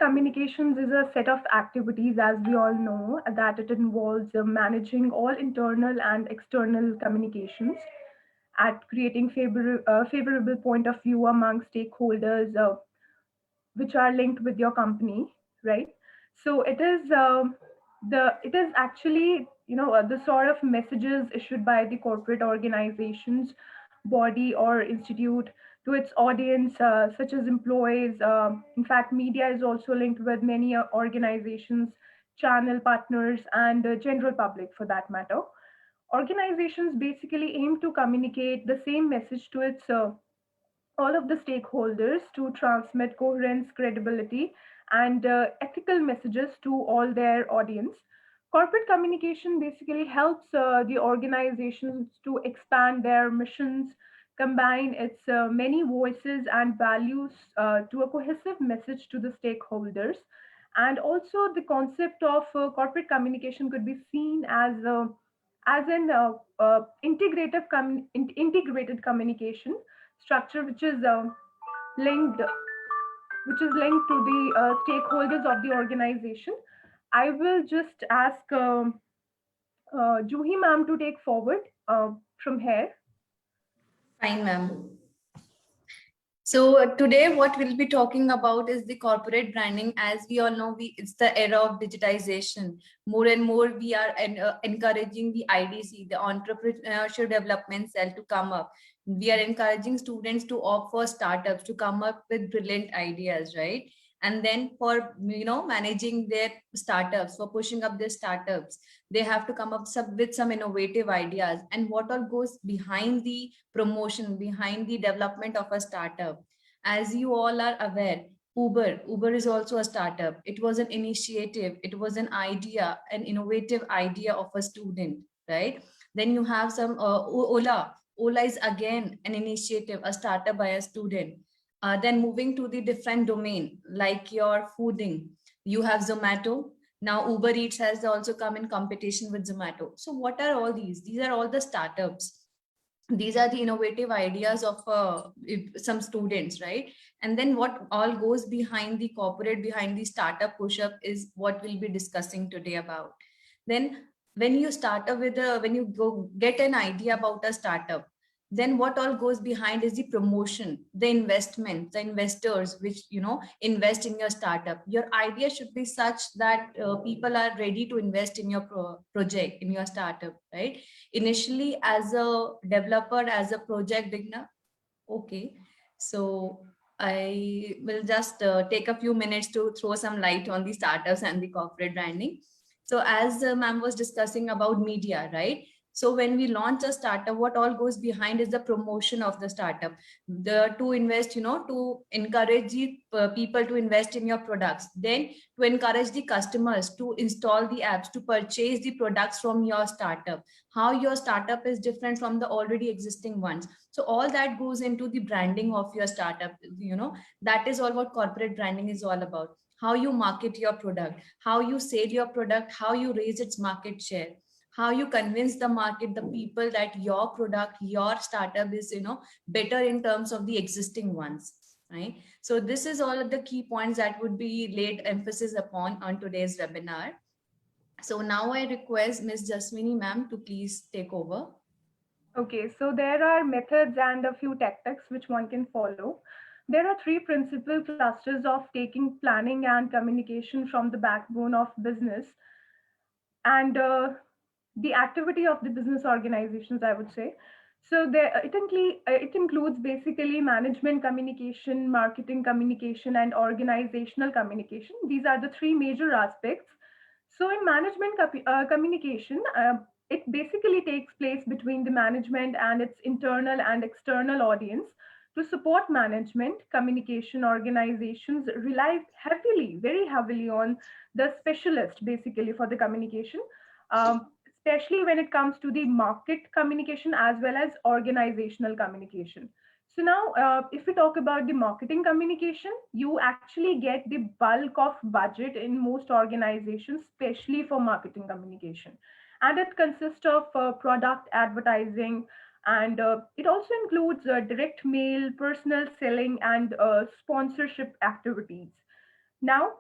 communications is a set of activities, as we all know, that it involves managing all internal and external communications, at creating favorable point of view among stakeholders, which are linked with your company, right? So it is actually, the sort of messages issued by the corporate organizations, body or institute, to its audience, such as employees. In fact, media is also linked with many organizations, channel partners, and general public for that matter. Organizations basically aim to communicate the same message to its all of the stakeholders, to transmit coherence, credibility, and ethical messages to all their audience. Corporate communication basically helps the organizations to expand their missions, combine its many voices and values to a cohesive message to the stakeholders. And also, the concept of corporate communication could be seen as an integrated communication structure, linked linked to the stakeholders of the organization. I will just ask Juhi ma'am to take forward from here. Fine, ma'am. So today what we'll be talking about is the corporate branding. As we all know, it's the era of digitization. More and more we are encouraging the IDC, the entrepreneurship development cell, to come up. We are encouraging students to opt for startups, to come up with brilliant ideas, right? And then for managing their startups, for pushing up their startups, they have to come up with some innovative ideas, and what all goes behind the promotion, behind the development of a startup. As you all are aware, Uber is also a startup. It was an initiative, it was an idea, an innovative idea of a student, right? Then you have some Ola is again an initiative, a startup by a student. Then moving to the different domain, like your fooding, you have Zomato. Now Uber Eats has also come in competition with Zomato. So what are all these? These are all the startups. These are the innovative ideas of some students, right? And then what all goes behind the corporate, behind the startup push-up, is what we'll be discussing today about. Then when you start up with when you go get an idea about a startup, then what all goes behind is the promotion, the investment, the investors which invest in your startup. Your idea should be such that people are ready to invest in your project, in your startup, right? Initially as a developer, as a project beginner, okay. So I will just take a few minutes to throw some light on the startups and the corporate branding. So as ma'am was discussing about media, right? So when we launch a startup, what all goes behind is the promotion of the startup, the to invest, to encourage the people to invest in your products, then to encourage the customers to install the apps, to purchase the products from your startup, how your startup is different from the already existing ones. So all that goes into the branding of your startup. That is all what corporate branding is all about. How you market your product, how you sell your product, how you raise its market share, how you convince the market, the people, that your product, your startup is better in terms of the existing ones, right? So this is all of the key points that would be laid emphasis upon on today's webinar. So now I request Ms. Jasmini ma'am to please take over. Okay, so there are methods and a few tactics which one can follow. There are three principal clusters of taking planning and communication from the backbone of business, and the activity of the business organizations, I would say. So it includes basically management communication, marketing communication, and organizational communication. These are the three major aspects. So in management communication, it basically takes place between the management and its internal and external audience. To support management communication, organizations rely heavily, very heavily, on the specialist basically for the communication, especially when it comes to the market communication as well as organizational communication. So now, if we talk about the marketing communication, you actually get the bulk of budget in most organizations, especially for marketing communication. And it consists of product advertising, and it also includes direct mail, personal selling, and sponsorship activities. Now,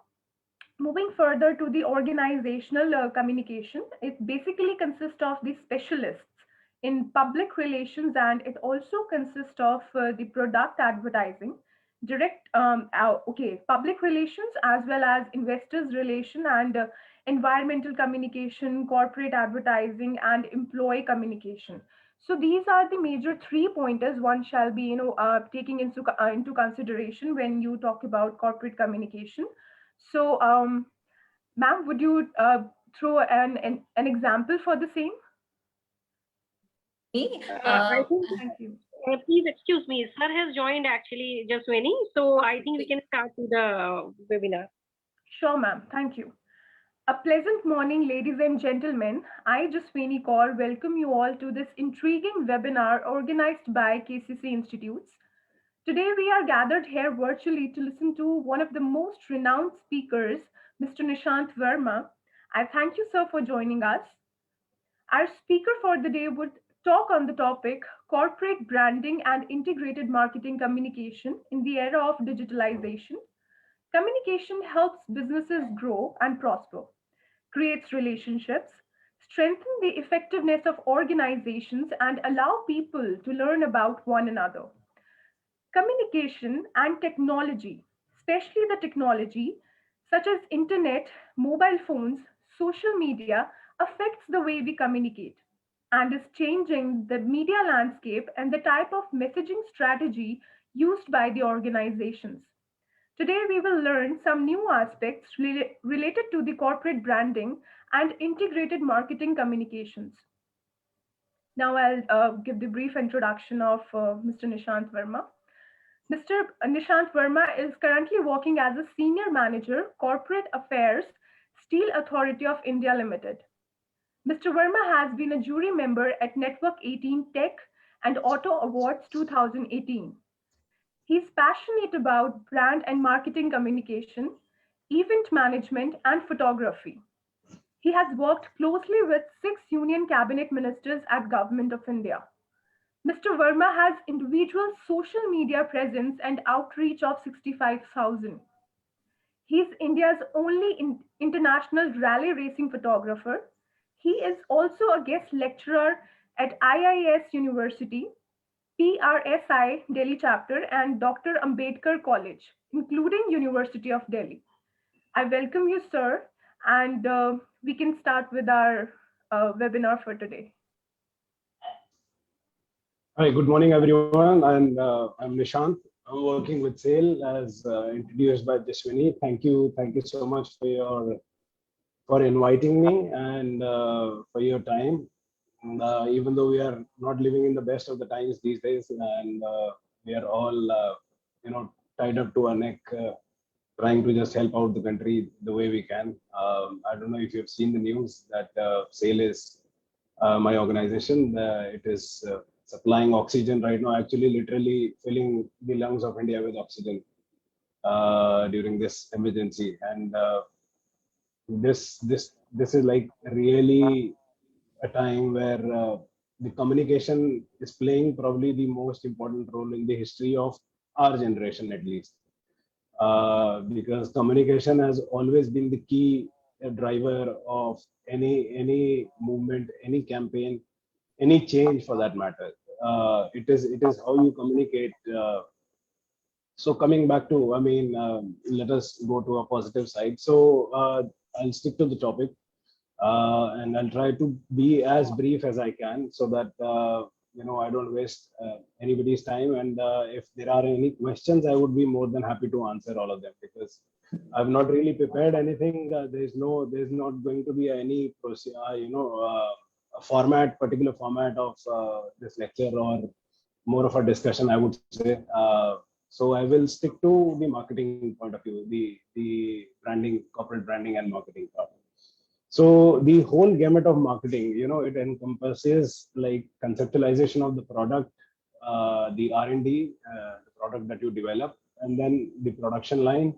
Moving further to the organizational communication, it basically consists of the specialists in public relations, and it also consists of the product advertising, public relations as well as investors relation and environmental communication, corporate advertising, and employee communication. So these are the major three pointers one shall be, taking into consideration when you talk about corporate communication. So, ma'am, would you throw an example for the same? Me, I think, Thank you. please excuse me, sir has joined actually just many, so I think we can start with the webinar. Sure, ma'am. Thank you. A pleasant morning, ladies and gentlemen. I, Jaswini Kaur, welcome you all to this intriguing webinar organized by KCC Institutes. Today, we are gathered here virtually to listen to one of the most renowned speakers, Mr. Nishant Verma. I thank you, sir, for joining us. Our speaker for the day would talk on the topic corporate branding and integrated marketing communication in the era of digitalization. Communication helps businesses grow and prosper, creates relationships, strengthen the effectiveness of organizations, and allow people to learn about one another. Communication and technology, especially the technology such as internet, mobile phones, social media, affects the way we communicate and is changing the media landscape and the type of messaging strategy used by the organizations. Today, we will learn some new aspects related to the corporate branding and integrated marketing communications. Now, I'll give the brief introduction of Mr. Nishant Verma. Mr. Nishant Verma is currently working as a Senior Manager, Corporate Affairs, Steel Authority of India Limited. Mr. Verma has been a jury member at Network 18 Tech and Auto Awards 2018. He's passionate about brand and marketing communication, event management, and photography. He has worked closely with 6 Union Cabinet Ministers at Government of India. Mr. Verma has individual social media presence and outreach of 65,000. He's India's only international rally racing photographer. He is also a guest lecturer at IIS University, PRSI Delhi chapter, and Dr. Ambedkar College, including University of Delhi. I welcome you, sir, and we can start with our webinar for today. Hi, good morning, everyone. And I'm Nishant. I'm working with SAIL as introduced by Jaswini. Thank you so much for inviting me and for your time. And, even though we are not living in the best of the times these days, and we are all tied up to our neck, trying to just help out the country the way we can. I don't know if you've seen the news that SAIL is my organization. It is supplying oxygen right now, actually literally filling the lungs of India with oxygen during this emergency. And this is like really a time where the communication is playing probably the most important role in the history of our generation, at least. Because communication has always been the key driver of any movement, any campaign, any change for that matter. It is how you communicate. So coming back to, let us go to a positive side. So I'll stick to the topic, and I'll try to be as brief as I can, so that I don't waste anybody's time. And if there are any questions, I would be more than happy to answer all of them, because I've not really prepared anything. There's not going to be any particular format of this lecture, or more of a discussion, I would say. So I will stick to the marketing point of view, the branding, corporate branding and marketing part. So the whole gamut of marketing, it encompasses like conceptualization of the product, the R&D, the product that you develop, and then the production line.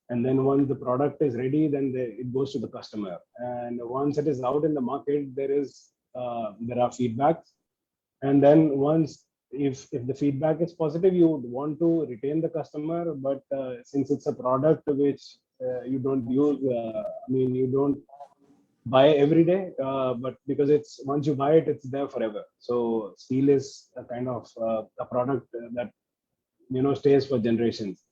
And then once the product is ready, then it goes to the customer. And once it is out in the market, there are feedbacks. And then once, if the feedback is positive, you would want to retain the customer. But since it's a product which you don't use. I mean, you don't buy every day, but because it's once you buy it, it's there forever. So steel is a kind of a product that stays for generations.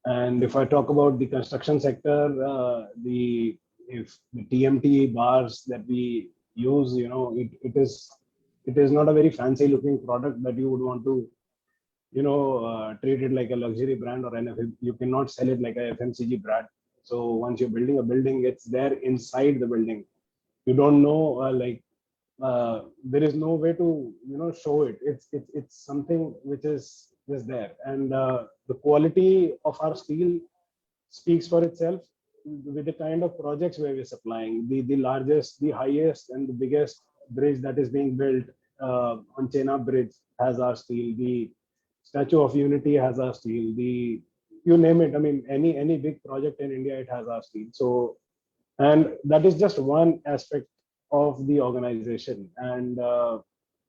And if I talk about the construction sector, the if the TMT bars that we use, it is not a very fancy looking product that you would want to treat it like a luxury brand or you cannot sell it like a FMCG brand. So once you're building a building, it's there inside the building. You don't know there is no way to show it. It's something which is just there, and the quality of our steel speaks for itself with the kind of projects where we're supplying. The largest, the highest, and the biggest bridge that is being built on Chenab Bridge has our steel. The Statue of Unity has our steel. The you name it. I mean, any big project in India, it has our steel. So, and that is just one aspect of the organization, and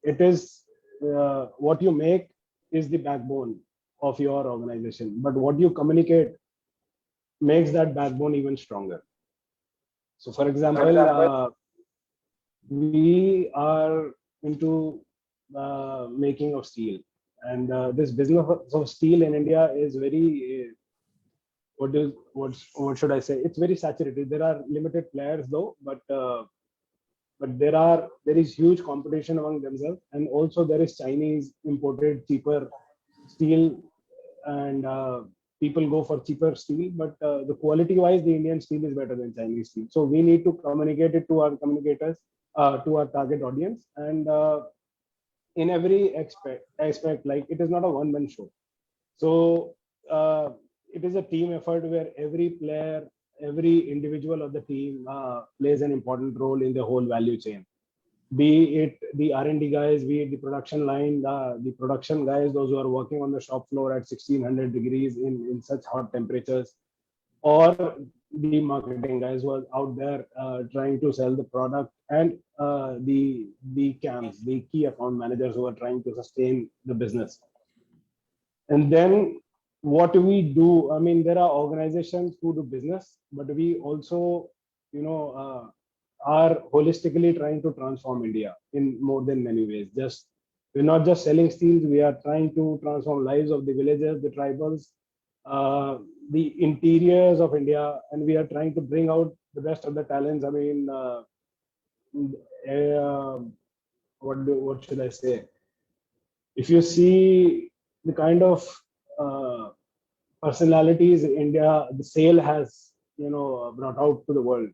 it is what you make is the backbone of your organization, but what you communicate makes that backbone even stronger. So for example, we are into making of steel, and this business of steel in India is very what should I say, it's very saturated. There are limited players though, but there is huge competition among themselves, and also there is Chinese imported cheaper steel, and people go for cheaper steel, but the quality wise the Indian steel is better than Chinese steel. So we need to communicate it to our communicators, to our target audience, and in every aspect, like it is not a one man show. So it is a team effort where every player, every individual of the team plays an important role in the whole value chain. Be it the R&D guys, be it the production line, the production guys, those who are working on the shop floor at 1600 degrees in such hot temperatures, or the marketing guys who are out there trying to sell the product, and the CAMs, the key account managers who are trying to sustain the business. And then what we do, I mean, there are organizations who do business, but we also, are holistically trying to transform India in more than many ways. We're not just selling steels, we are trying to transform lives of the villagers, the tribals, the interiors of India, and we are trying to bring out the best of the talents. I mean, what should I say? If you see the kind of personalities India, the SAIL has, brought out to the world,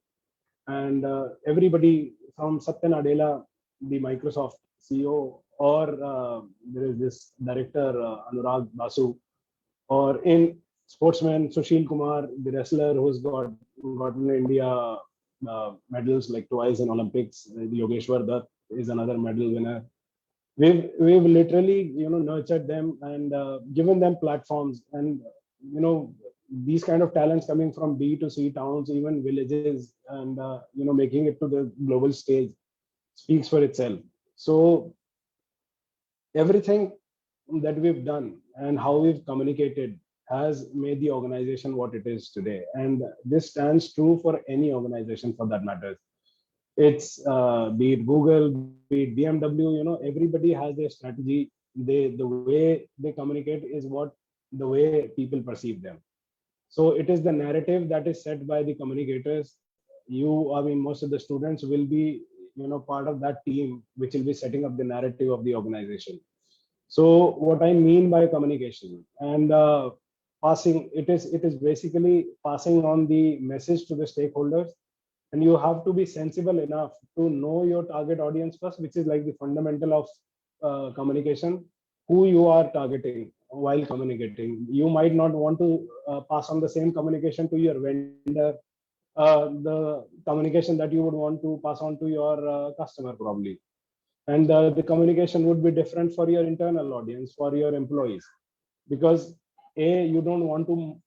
and everybody from Satya Nadella, the Microsoft CEO, or there is this director Anurag Basu, or in sportsmen Sushil Kumar, the wrestler who's gotten India medals like twice in Olympics. Yogeshwar Dutt is another medal winner. We've literally nurtured them and given them platforms, and these kind of talents coming from B to C towns, even villages, and making it to the global stage speaks for itself. So everything that we've done and how we've communicated has made the organization what it is today, and this stands true for any organization for that matters. It's be it Google, be it BMW, everybody has their strategy. The way they communicate is the way people perceive them. So it is the narrative that is set by the communicators. Most of the students will be, part of that team, which will be setting up the narrative of the organization. So what I mean by communication and it is basically passing on the message to the stakeholders, and you have to be sensible enough to know your target audience first, which is like the fundamental of communication, who you are targeting while communicating. You might not want to pass on the same communication to your vendor, the communication that you would want to pass on to your customer probably. And the communication would be different for your internal audience, for your employees, because you don't want to,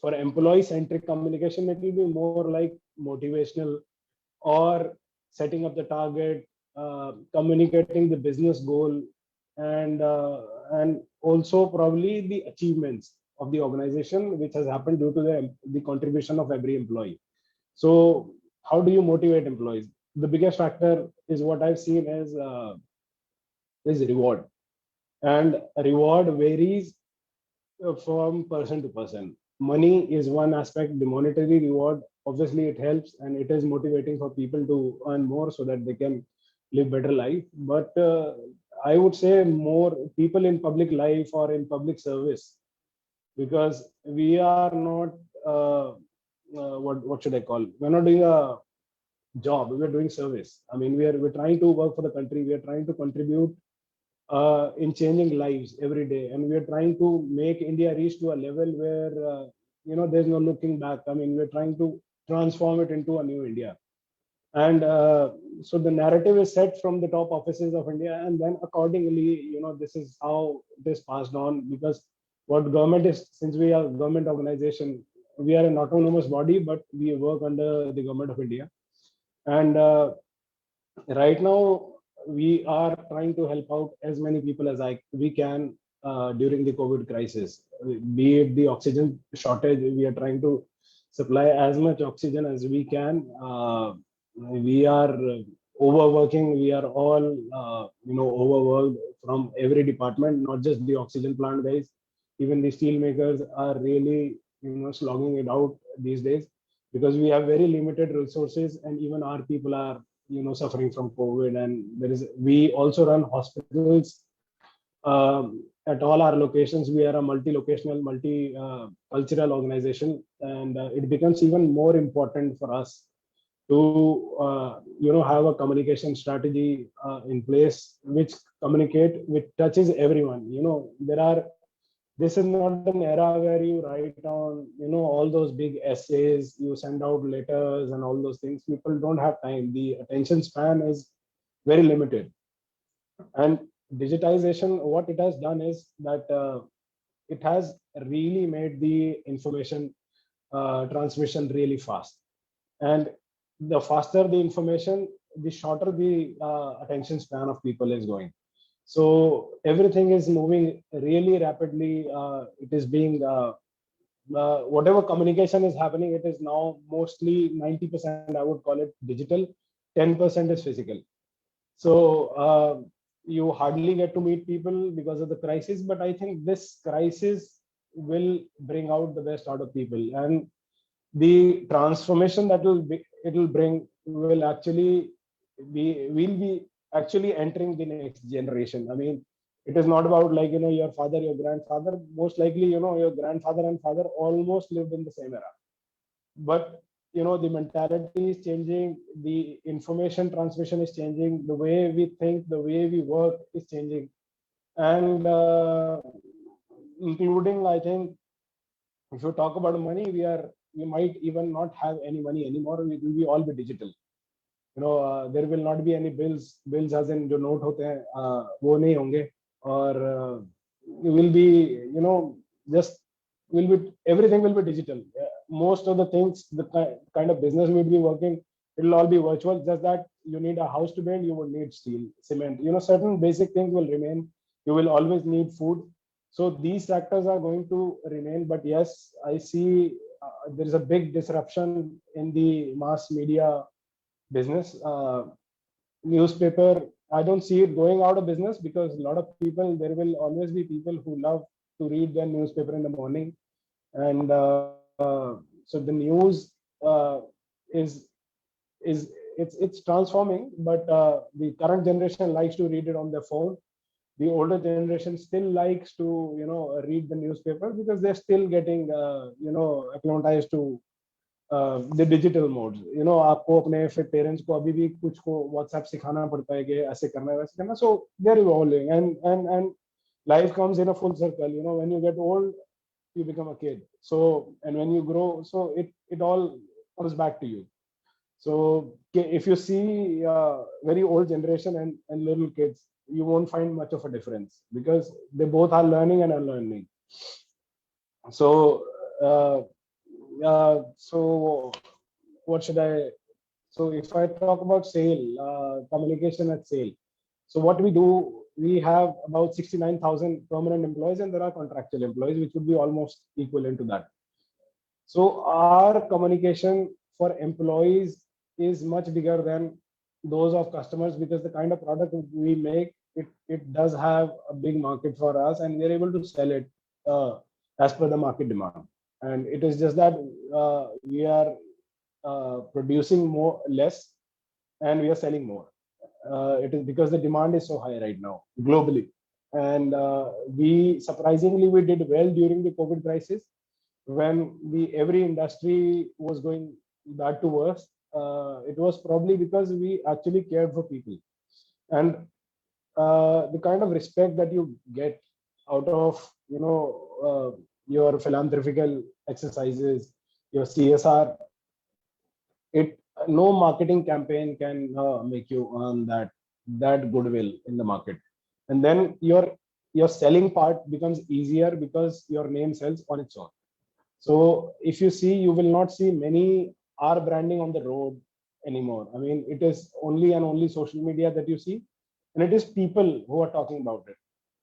for employee centric communication, it will be more like motivational or setting up the target, communicating the business goal, and also probably the achievements. of the organization, which has happened due to the contribution of every employee. So how do you motivate employees? The biggest factor is what I've seen is reward, and reward varies from person to person. Money is one aspect. The monetary reward, obviously, it helps and it is motivating for people to earn more so that they can live better life. But I would say more people in public life or in public service, because we are not what should I call? We're not doing a job. We're doing service. I mean, we're trying to work for the country. We are trying to contribute in changing lives every day, and we're trying to make India reach to a level where there's no looking back. I mean, we're trying to transform it into a new India, and so the narrative is set from the top offices of India, and then accordingly, this is how it is passed on. Because what government is, since we are a government organization, we are an autonomous body, but we work under the government of India, and right now we are trying to help out as many people as we can during the COVID crisis. Be it the oxygen shortage, we are trying to supply as much oxygen as we can. We are overworking. We are all overworked from every department, not just the oxygen plant guys. Even the steel makers are really slogging it out these days, because we have very limited resources, and even our people are suffering from COVID. And we also run hospitals at all our locations. We are a multi-locational, multi-cultural organization, and it becomes even more important for us to have a communication strategy in place, which touches everyone. This is not an era where you write down all those big essays, you send out letters and all those things. People don't have time. The attention span is very limited, and digitization, what it has done is that it has really made the information transmission really fast. And the faster the information, the shorter the attention span of people is going. So everything is moving really rapidly. It is being whatever communication is happening, it is now mostly 90%, I would call it digital, 10% is physical. So you hardly get to meet people because of the crisis, but I think this crisis will bring out the best out of people, and the transformation that it will bring will actually we'll be actually entering the next generation. I mean, it is not about like your father, your grandfather. Most likely, your grandfather and father almost lived in the same era, but the mentality is changing, the information transmission is changing, the way we think, the way we work is changing, and including, I think, if you talk about money, we might even not have any money anymore. We will be all be digital. There will not be any bills as in जो note होते हैं वो नहीं होंगे, और will be just will be everything will be digital. Most of the things, the kind of business we will be working, it will all be virtual. Just that you need a house to build, you will need steel, cement. Certain basic things will remain. You will always need food. So these factors are going to remain. But yes, I see there is a big disruption in the mass media business. Newspaper, I don't see it going out of business, because a lot of people, there will always be people who love to read their newspaper in the morning, and so the news is it's transforming. But the current generation likes to read it on their phone. The older generation still likes to read the newspaper, because they're still getting acclimatized to the digital modes. आपको अपने फिर parents को अभी भी कुछ को WhatsApp सिखाना पड़ता है कि ऐसे करना है वैसे करना. So they're evolving, and life comes in a full circle. When you get old, you become a kid. So, and when you grow, so it all comes back to you. So if you see very old generation and little kids, you won't find much of a difference, because they both are learning and unlearning. So so what should I? So if I talk about sale, communication at sale. So what we do we have about 69,000 permanent employees, and there are contractual employees, which would be almost equivalent to that. So our communication for employees is much bigger than those of customers, because the kind of product we make, it does have a big market for us, and we're able to sell it as per the market demand. And it is just that we are producing more less, and we are selling more. It is because the demand is so high right now globally. And we surprisingly, we did well during the COVID crisis, when every industry was going bad to worse. It was probably because we actually cared for people. And the kind of respect that you get out of your philanthropical exercises, your CSR, it no marketing campaign can make you earn that goodwill in the market. And then your selling part becomes easier because your name sells on its own. So if you see, you will not see many R branding on the road anymore. I mean, it is only and only social media that you see, and it is people who are talking about it.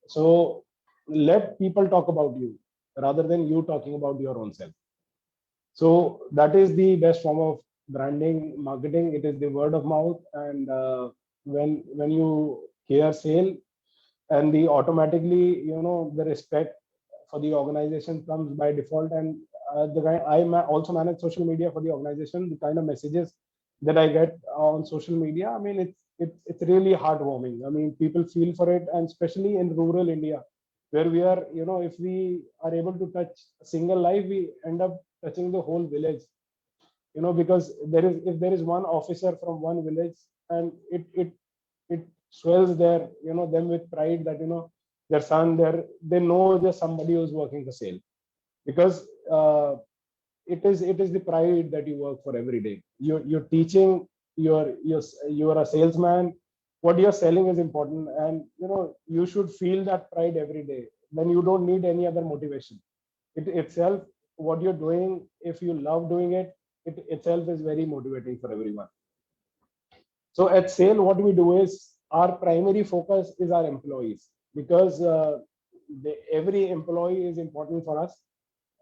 So let people talk about you rather than you talking about your own self. So that is the best form of branding, marketing. It is the word of mouth. And when you hear sale, and the automatically, the respect for the organization comes by default. And the guy also manage social media for the organization. The kind of messages that I get on social media, I mean, it's really heartwarming. I mean, people feel for it, and especially in rural India, where we are, if we are able to touch a single life, we end up touching the whole village. Because if there is one officer from one village, and it swells them with pride that their son, they know there's somebody who's working for SAIL, because it is the pride that you work for every day. You're teaching, you're a salesman. What you're selling is important, and you should feel that pride every day. Then you don't need any other motivation. It itself, what you're doing, if you love doing it, it itself is very motivating for everyone. So at SAIL, what we do is, our primary focus is our employees, because every employee is important for us,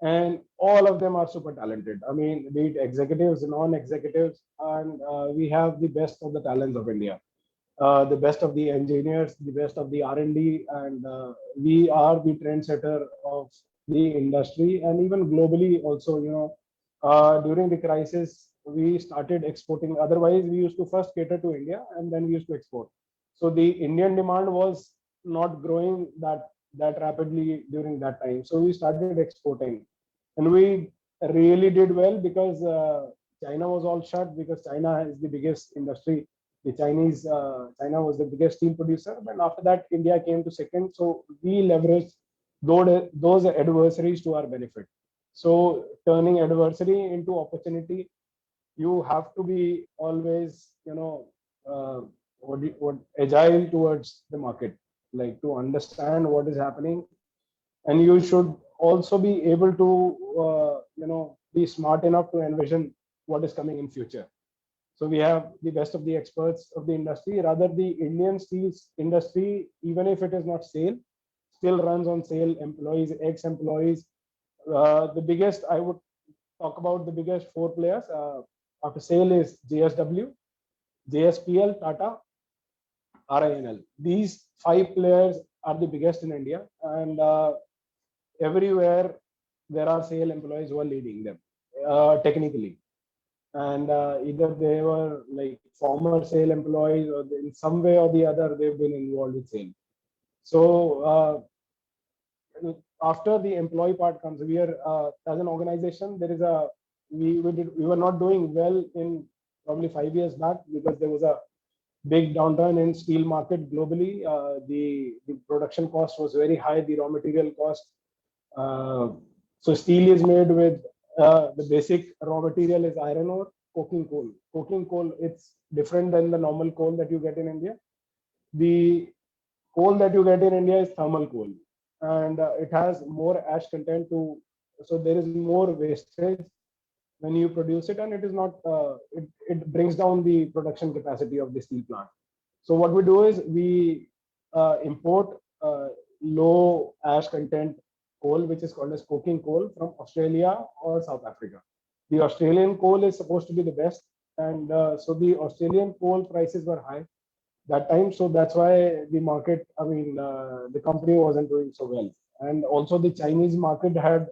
and all of them are super talented. I mean, be it executives, non-executives, and we have the best of the talents of India, the best of the engineers, the best of the R&D, and we are the trendsetter of the industry, and even globally also. During the crisis, we started exporting. Otherwise, we used to first cater to India, and then we used to export. So the Indian demand was not growing that rapidly during that time. So we started exporting, and we really did well, because China was all shut, because China is the biggest industry. China was the biggest steel producer, and after that, India came to second. So we leveraged those adversaries to our benefit. So turning adversity into opportunity, you have to be always, agile towards the market, like to understand what is happening. And you should also be able to, be smart enough to envision what is coming in future. So we have the best of the experts of the industry. Rather, the Indian steel industry, even if it is not SAIL, still runs on SAIL employees, ex-employees. The biggest, I would talk about the biggest four players after SAIL is JSW, JSPL, Tata, RINL. These five players are the biggest in India, and everywhere there are SAIL employees who are leading them technically. And either they were like former SAIL employees, or in some way or the other they've been involved with SAIL. So after the employee part comes, we are as an organization, there is we were not doing well in probably 5 years back, because there was a big downturn in steel market globally. The production cost was very high, the raw material cost. So steel is made with the basic raw material is iron ore, coking coal. Coking coal, it's different than the normal coal that you get in India. The coal that you get in India is thermal coal, and it has more ash content so there is more wastage when you produce it, and it is not, it brings down the production capacity of the steel plant. So what we do is, we import low ash content coal, which is called as coking coal, from Australia or South Africa. The Australian coal is supposed to be the best, and so the Australian coal prices were high that time. So that's why the market, the company wasn't doing so well. And also the Chinese market had,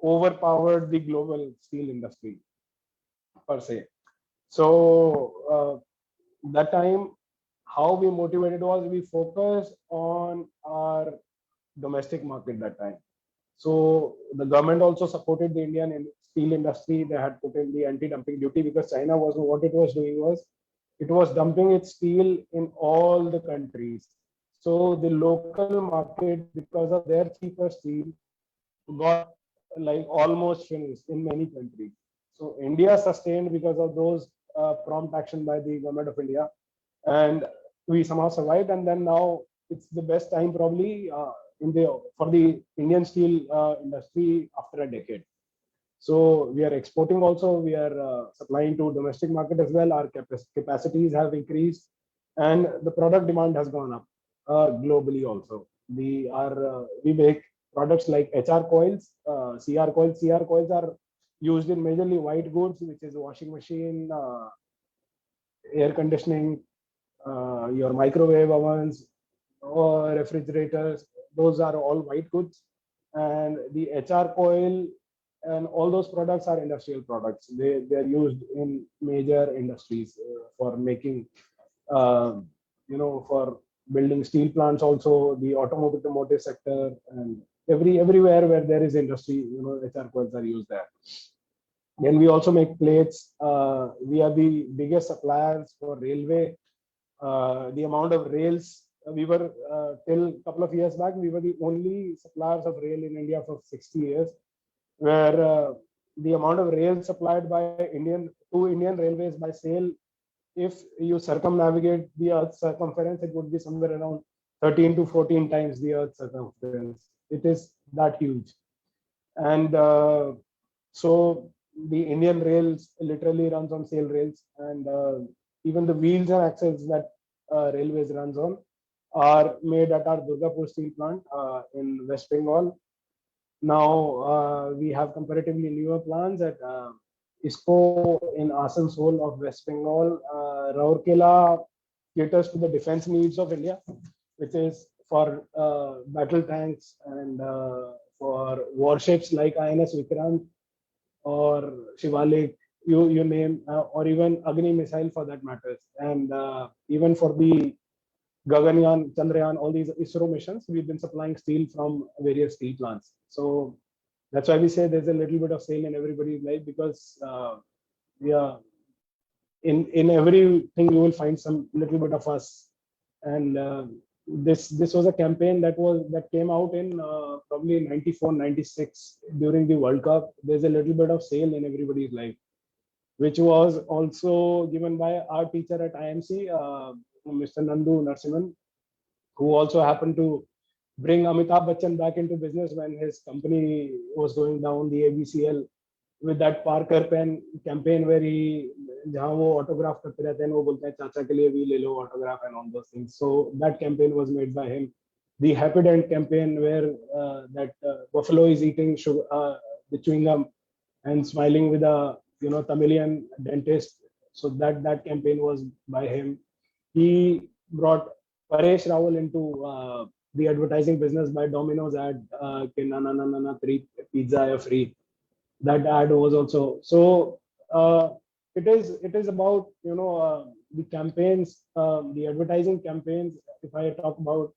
overpowered the global steel industry per se. So that time, how we motivated was we focused on our domestic market that time. So the government also supported the Indian steel industry. They had put in the anti-dumping duty because China was what it was doing was it was dumping its steel in all the countries. So the local market, because of their cheaper steel, got like almost finished in many countries. So India sustained because of those prompt action by the government of India, and we somehow survived. And then now it's the best time probably for the Indian steel industry after a decade. So we are exporting also. We are supplying to domestic market as well. Our capacities have increased, and the product demand has gone up globally also. We make products like HR coils, CR coils. CR coils are used in majorly white goods, which is washing machine, air conditioning, your microwave ovens or refrigerators. Those are all white goods, and the HR coil and all those products are industrial products. They are used in major industries for making, for building steel plants. Also, the automotive sector, and everywhere where there is industry, HR coils are used there. Then we also make plates. We are the biggest suppliers for railway. The amount of rails we were till a couple of years back, we were the only suppliers of rail in India for 60 years, where the amount of rail supplied by Indian Railways by sail, if you circumnavigate the Earth's circumference, it would be somewhere around 13 to 14 times the Earth's circumference. It is that huge. And so the Indian rails literally runs on sail rails, and even the wheels and axles that railways runs on are made at our Durgapur steel plant in West Bengal. Now we have comparatively newer plants at ISCO in Asansol of West Bengal. Rourkela caters to the defense needs of India, which is for battle tanks and for warships like INS Vikrant or Shivalik, you name, or even Agni missile for that matters. And even for the Gaganyaan, Chandrayaan, all these ISRO missions, we've been supplying steel from various steel plants. So that's why we say there's a little bit of sale in everybody's life, because we are in everything you will find some little bit of us. And this was a campaign that came out in probably 94, 96 during the World Cup. There's a little bit of sale in everybody's life, which was also given by our teacher at IMC, Mr. Nandu Narasimhan, who also happened to bring Amitabh Bachchan back into business when his company was going down, the ABCL, with that Parker pen campaign where he, जहाँ वो autograph करते रहते हैं, वो बोलते हैं चाचा के लिए भी ले लो autograph and all those things. So that campaign was made by him. The Happy Dent campaign, where that buffalo is eating sugar, the chewing gum and smiling with a Tamilian dentist. So that campaign was by him. He brought Paresh Rawal into the advertising business by Domino's ad, na na na na na 3 pizza free. That ad was also so. It is about the campaigns, the advertising campaigns. If I talk about,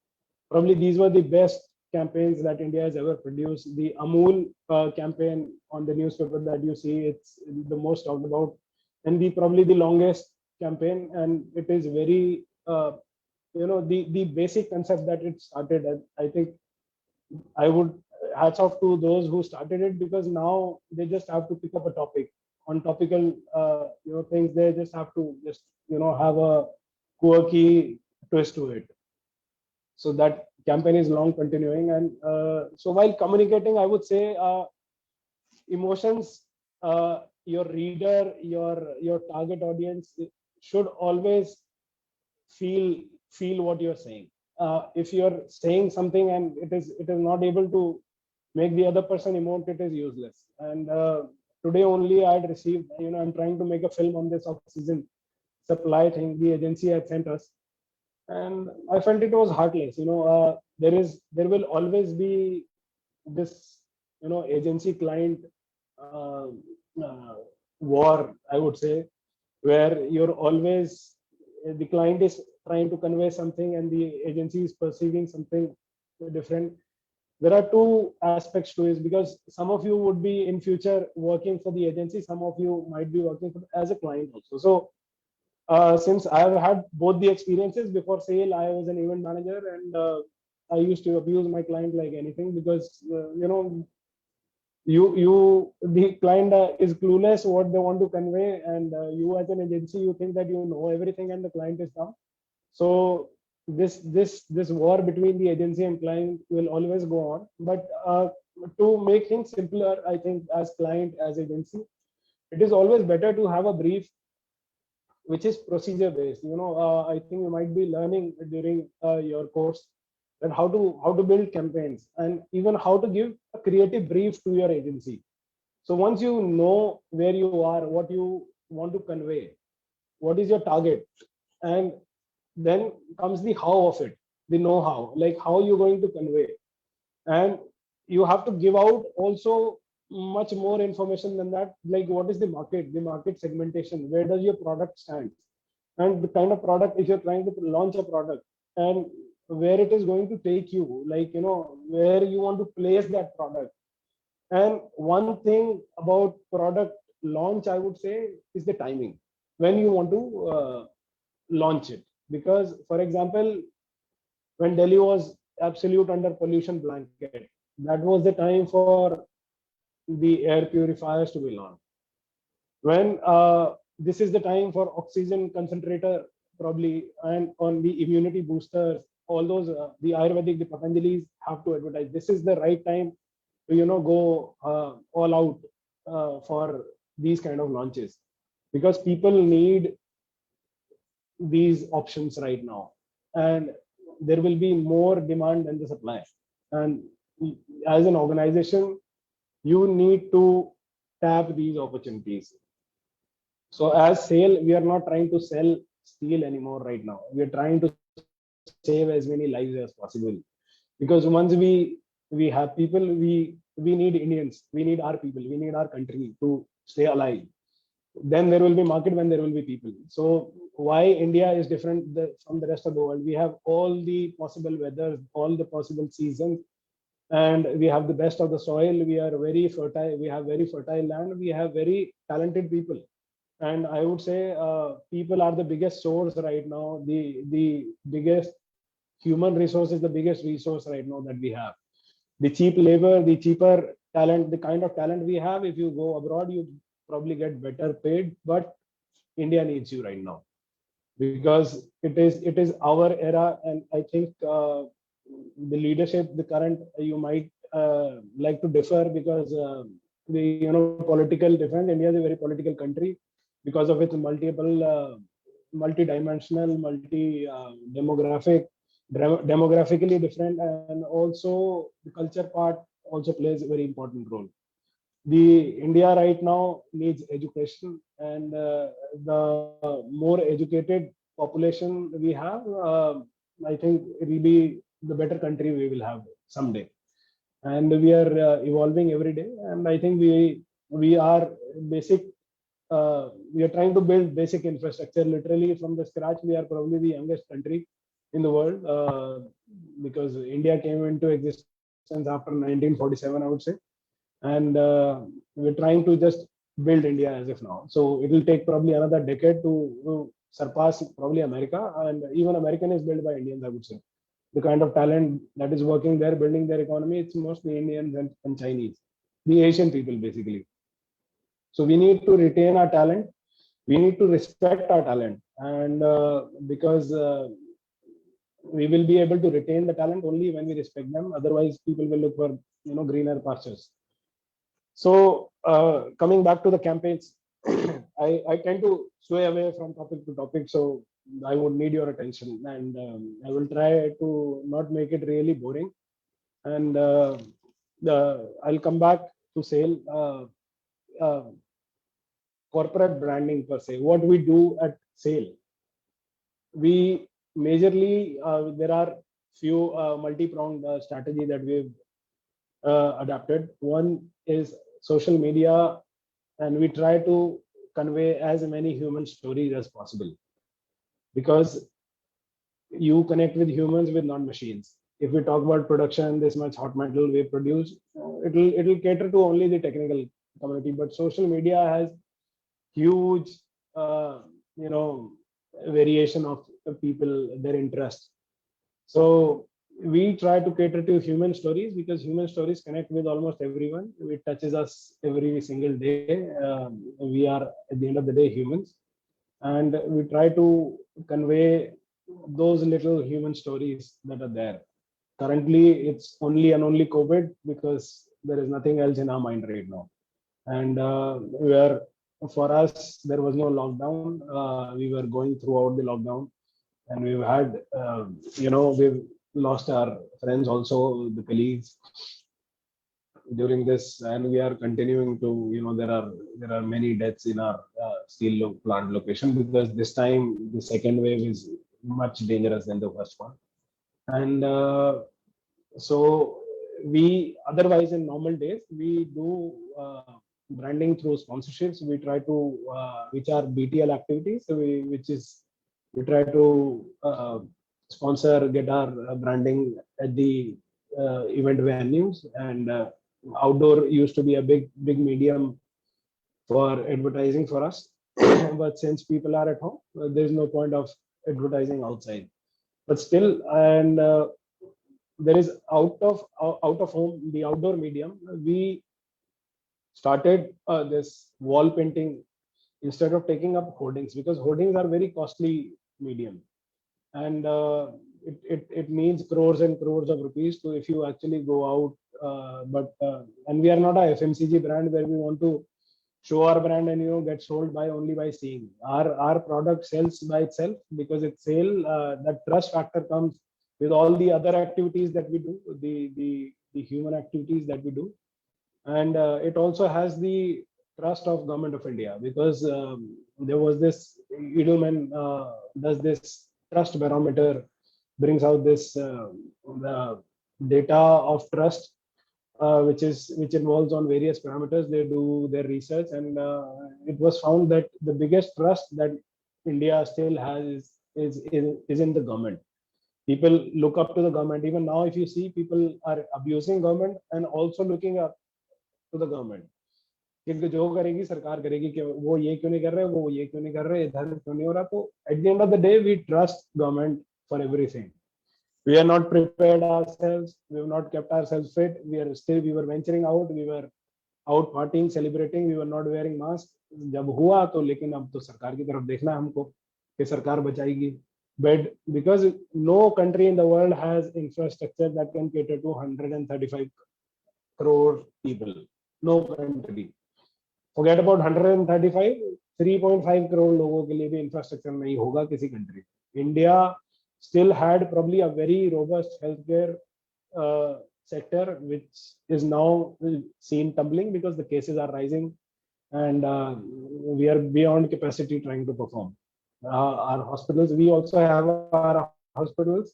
probably these were the best campaigns that India has ever produced. The Amul campaign on the newspaper that you see, it's the most talked about, and probably the longest campaign. And it is very the basic concept that it started. And I think I would hats off to those who started it, because now they just have to pick up a topic on topical things. They just have to have a quirky twist to it. So that campaign is long continuing. And so while communicating, I would say emotions, your reader, your target audience should always feel feel what you're saying. If you're saying something and it is not able to make the other person emote, it is useless. And today only I had received, I'm trying to make a film on this oxygen supply thing the agency had sent us, and I felt it was heartless. There will always be this, agency client uh, uh, war, I would say, where you're always, the client is trying to convey something and the agency is perceiving something different. There are two aspects to it, because some of you would be in future working for the agency, some of you might be working as a client also. So since I've had both the experiences, before sale I was an event manager, and I used to abuse my client like anything, because the client is clueless what they want to convey, and you as an agency, you think that you know everything and the client is dumb. So this war between the agency and client will always go on. But to make things simpler, I think as client, as agency, it is always better to have a brief which is procedure based. I think you might be learning during your course that how to build campaigns, and even how to give a creative brief to your agency. So once you know where you are, what you want to convey, what is your target, and then comes the how of it, the know-how, like how you're going to convey. And you have to give out also much more information than that, like what is the market segmentation, where does your product stand, and the kind of product, if you're trying to launch a product, and where it is going to take you, like where you want to place that product. And one thing about product launch, I would say, is the timing when you want to launch it. Because for example, when Delhi was absolute under pollution blanket, that was the time for the air purifiers to be launched. When this is the time for oxygen concentrator, probably, and on the immunity boosters, all those, the Ayurvedic, the Patanjalis have to advertise. This is the right time to, go all out for these kind of launches, because people need these options right now, and there will be more demand than the supply. And as an organization, you need to tap these opportunities. So as sale, we are not trying to sell steel anymore right now. We are trying to save as many lives as possible, because once we have people, we need Indians, we need our people, we need our country to stay alive. Then there will be market when there will be people. So why India is different from the rest of the world? We have all the possible weather, all the possible seasons, and we have the best of the soil. We are very fertile. We have very fertile land. We have very talented people. And I would say people are the biggest source right now. The biggest human resource is the biggest resource right now that we have. The cheap labor, the cheaper talent, the kind of talent we have. If you go abroad, you probably get better paid. But India needs you right now, because it is our era. And I think the leadership, the current, you might like to differ, because the political difference. India is a very political country because of its multiple multi-dimensional, demographically different, and also the culture part also plays a very important role. The India right now needs education, and the more educated population we have, I think it will be the better country we will have someday. And we are evolving every day, and I think we are basic. We are trying to build basic infrastructure literally from the scratch. We are probably the youngest country in the world, because India came into existence after 1947, I would say. And we're trying to just build India as of now. So it will take probably another decade to surpass probably America, and even American is built by Indians, I would say. The kind of talent that is working there, building their economy, it's mostly Indians and Chinese, the Asian people basically. So we need to retain our talent. We need to respect our talent, and because we will be able to retain the talent only when we respect them. Otherwise, people will look for greener pastures. So coming back to the campaigns, I tend to sway away from topic to topic. So I would need your attention, and I will try to not make it really boring. And I'll come back to SAIL. Uh, Corporate branding per se, what we do at SAIL, we majorly there are few multi-pronged strategy that we've adapted. One is social media, and we try to convey as many human stories as possible, because you connect with humans with not machines. If we talk about production, this much hot metal we produce, it'll cater to only the technical community. But social media has huge, you know, variation of people, their interest. So we try to cater to human stories, because human stories connect with almost everyone. It touches us every single day. We are at the end of the day humans, and we try to convey those little human stories that are there. Currently, it's only and only COVID, because there is nothing else in our mind right now. And for us, there was no lockdown. We were going throughout the lockdown, and we've had, we've lost our friends also, the colleagues during this, and we are continuing to, there are many deaths in our steel plant location, because this time the second wave is much dangerous than the first one. And so we, otherwise in normal days, we do branding through sponsorships. We try to, which are BTL activities, so we try to sponsor, get our branding at the event venues. And outdoor used to be a big medium for advertising for us. But since people are at home, there's no point of advertising outside. But still, and there is out of home, the outdoor medium. We started this wall painting instead of taking up hoardings, because hoardings are very costly medium, and it needs crores and crores of rupees to, if you actually go out. And we are not a FMCG brand where we want to show our brand and get sold by only by seeing. Our product sells by itself, because it's sale. That trust factor comes with all the other activities that we do, the human activities that we do. And it also has the trust of Government of India, because there was this Edelman does this trust barometer, brings out this the data of trust, which involves on various parameters. They do their research, and it was found that the biggest trust that India still has is in the government. People look up to the government. Even now, if you see, people are abusing government and also looking up to the government. कि जो करेगी सरकार करेगी, कि वो ये क्यों नहीं कर रहे, वो ये क्यों नहीं कर रहे, इधर क्यों नहीं हो रहा. तो at the end of the day, we trust government for everything. We are not prepared ourselves. We have not kept ourselves fit. We were venturing out. We were out partying, celebrating. We were not wearing masks. जब हुआ तो, लेकिन अब तो सरकार की तरफ देखना है हमको कि सरकार बचाएगी. But because no country in the world has infrastructure that can cater to 135 crore people. No country. Forget about 135, 3.5 crore लोगों के लिए भी infrastructure नहीं होगा किसी country. India still had probably a very robust healthcare sector, which is now seen tumbling because the cases are rising, and we are beyond capacity trying to perform. Our hospitals, we also have our hospitals.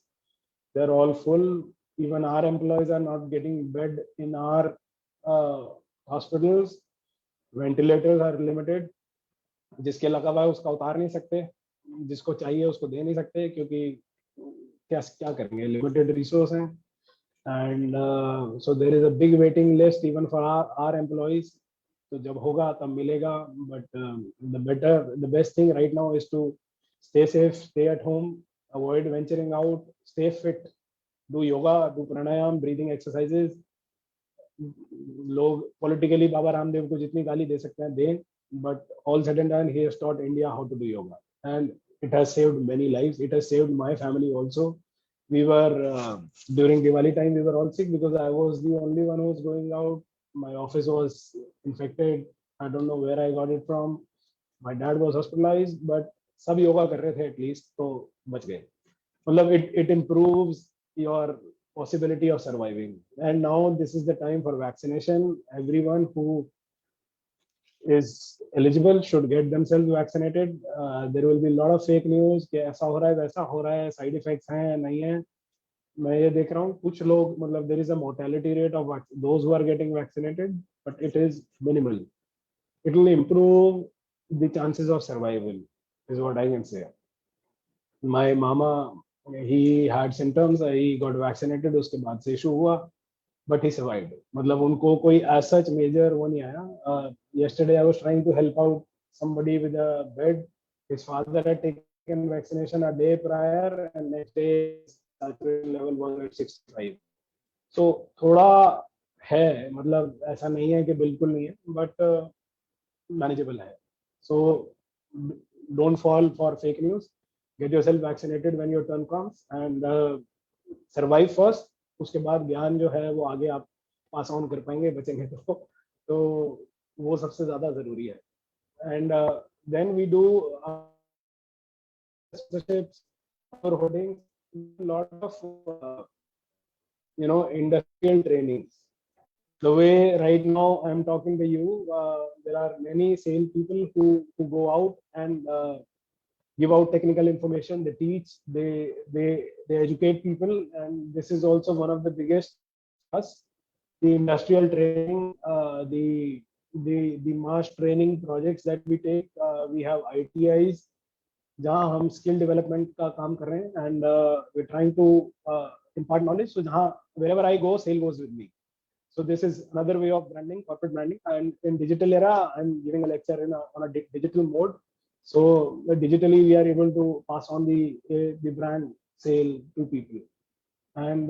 They're all full. Even our employees are not getting bed in our hospitals. Ventilators are limited. जिसके लगा हुआ है उसका उतार नहीं सकते, जिसको चाहिए उसको दे नहीं सकते, क्योंकि क्या करेंगे, limited resource हैं. And so there is a big waiting list even for our employees. तो जब होगा तब मिलेगा. But the best thing right now is to stay safe, stay at home, avoid venturing out, stay fit, do yoga, do pranayam, breathing exercises. लोग politically Baba Ramdev को जितनी गाली दे सकते हैं दें, but all said and done, he has taught India how to do yoga, and it has saved many lives. It has saved my family also. We were during Diwali time, we were all sick because I was the only one who was going out. My office was infected. I don't know where I got it from. My dad was hospitalized, but सब योगा कर रहे थे at least, तो बच गए. मतलब it improves your possibility of surviving. And now this is the time for vaccination. Everyone who is eligible should get themselves vaccinated. There will be a lot of fake news कि ऐसा हो रहा है वैसा हो रहा है, साइड इफेक्ट्स हैं नहीं है. मैं ये देख रहा हूँ कुछ लोग, मतलब there is a mortality rate of those who are getting vaccinated, but it is minimal. It will improve the chances of survival, is what I can say. My mama, he had symptoms, he got vaccinated, उसके बाद से issue हुआ, but he survived. मतलब उनको कोई as such major वो नहीं आया. Yesterday I was trying to help out somebody with a bed. His father had taken vaccination a day prior, and next day saturation level was at 65. So थोड़ा है, मतलब ऐसा नहीं है कि बिल्कुल नहीं है, but manageable है. So don't fall for fake news. Get yourself vaccinated when your turn comes and survive first. उसके बाद ज्ञान जो है वो आगे आप पास ऑन कर पाएंगे, बचेंगे तो वो सबसे ज्यादा जरूरी है. And then we do sponsorships or holding a lot of industrial trainings. The way right now I'm talking to you, there are many sales people who go out and give out technical information. They teach, they educate people, and this is also one of the biggest us. The industrial training, the mass training projects that we take. We have ITIs, जहाँ हम skill development का काम कर रहे हैं, and we're trying to impart knowledge. So जहाँ wherever I go, sale goes with me. So this is another way of branding, corporate branding. And in digital era, I'm giving a lecture on a digital mode. So digitally, we are able to pass on the brand sale to people. And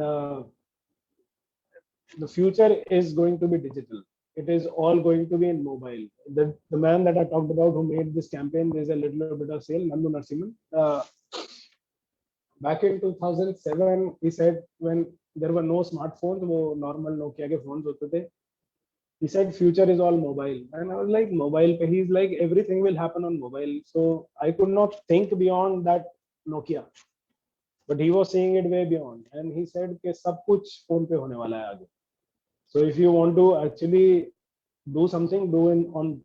the future is going to be digital. It is all going to be in mobile. The man that I talked about who made this campaign, there's a little bit of sale, Nandu Narasimhan. Back in 2007, he said when there were no smartphones, वो normal Nokia के phones होते थे. He said future is all mobile, and I was like mobile पे. He's like everything will happen on mobile. So I could not think beyond that Nokia, but he was seeing it way beyond, and he said कि सब कुछ phone पे होने वाला है आगे. So if you want to actually do something, do in on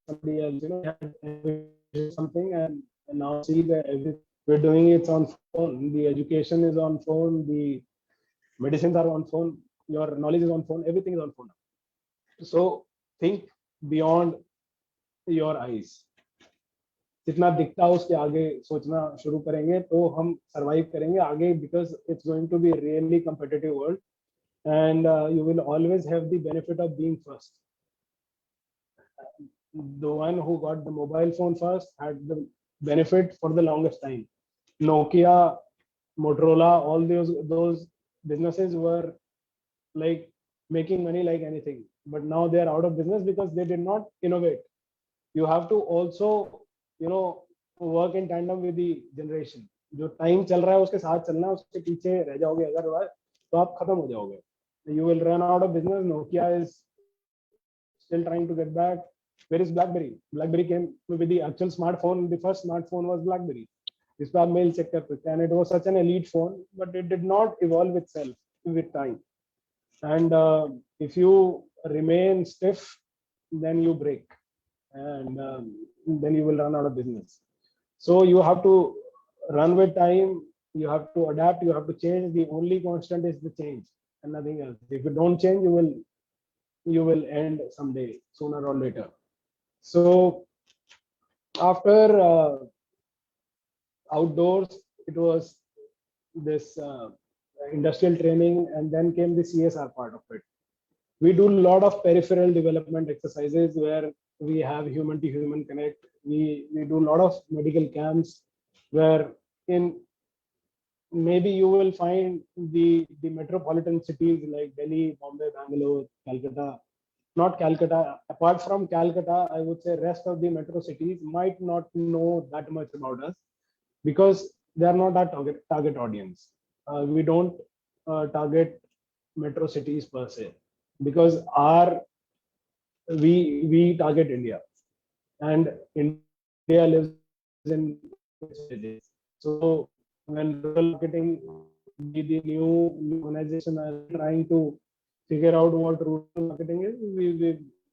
somebody else, something, and now see that we're doing it on phone. The education is on phone, the medicines are on phone, your knowledge is on phone, everything is on phone. So think beyond your eyes. जितना दिखता है उसके आगे सोचना शुरू करेंगे तो हम सर्वाइव करेंगे आगे, because it's going to be a really competitive world, and you will always have the benefit of being first. The one who got the mobile phone first had the benefit for the longest time. Nokia, Motorola, all those businesses were like making money like anything, but now they are out of business because they did not innovate. You have to also work in tandem with the generation. जो time चल रहा है उसके साथ चलना, उसके पीछे रह जाओगे अगर तो आप खत्म हो जाओगे. You will run out of business. Nokia is still trying to get back. Where is BlackBerry? BlackBerry came with the actual smartphone. The first smartphone was BlackBerry. इस पे आप मेल चेक कर सकते हैं, and it was such an elite phone, but it did not evolve itself with time. And if you remain stiff, then you break, and then you will run out of business. So you have to run with time. You have to adapt. You have to change. The only constant is the change, and nothing else. If you don't change, you will end someday, sooner or later. So after outdoors, it was this industrial training, and then came the CSR part of it. We do a lot of peripheral development exercises where we have human to human connect. We do a lot of medical camps where maybe you will find the metropolitan cities like Delhi, Bombay, Bangalore, Calcutta. Not Calcutta. Apart from Calcutta, I would say rest of the metro cities might not know that much about us because they are not our target audience. We don't target metro cities per se, because our we target India, and India lives in villages. So when rural marketing, the new organization are trying to figure out what rural marketing is,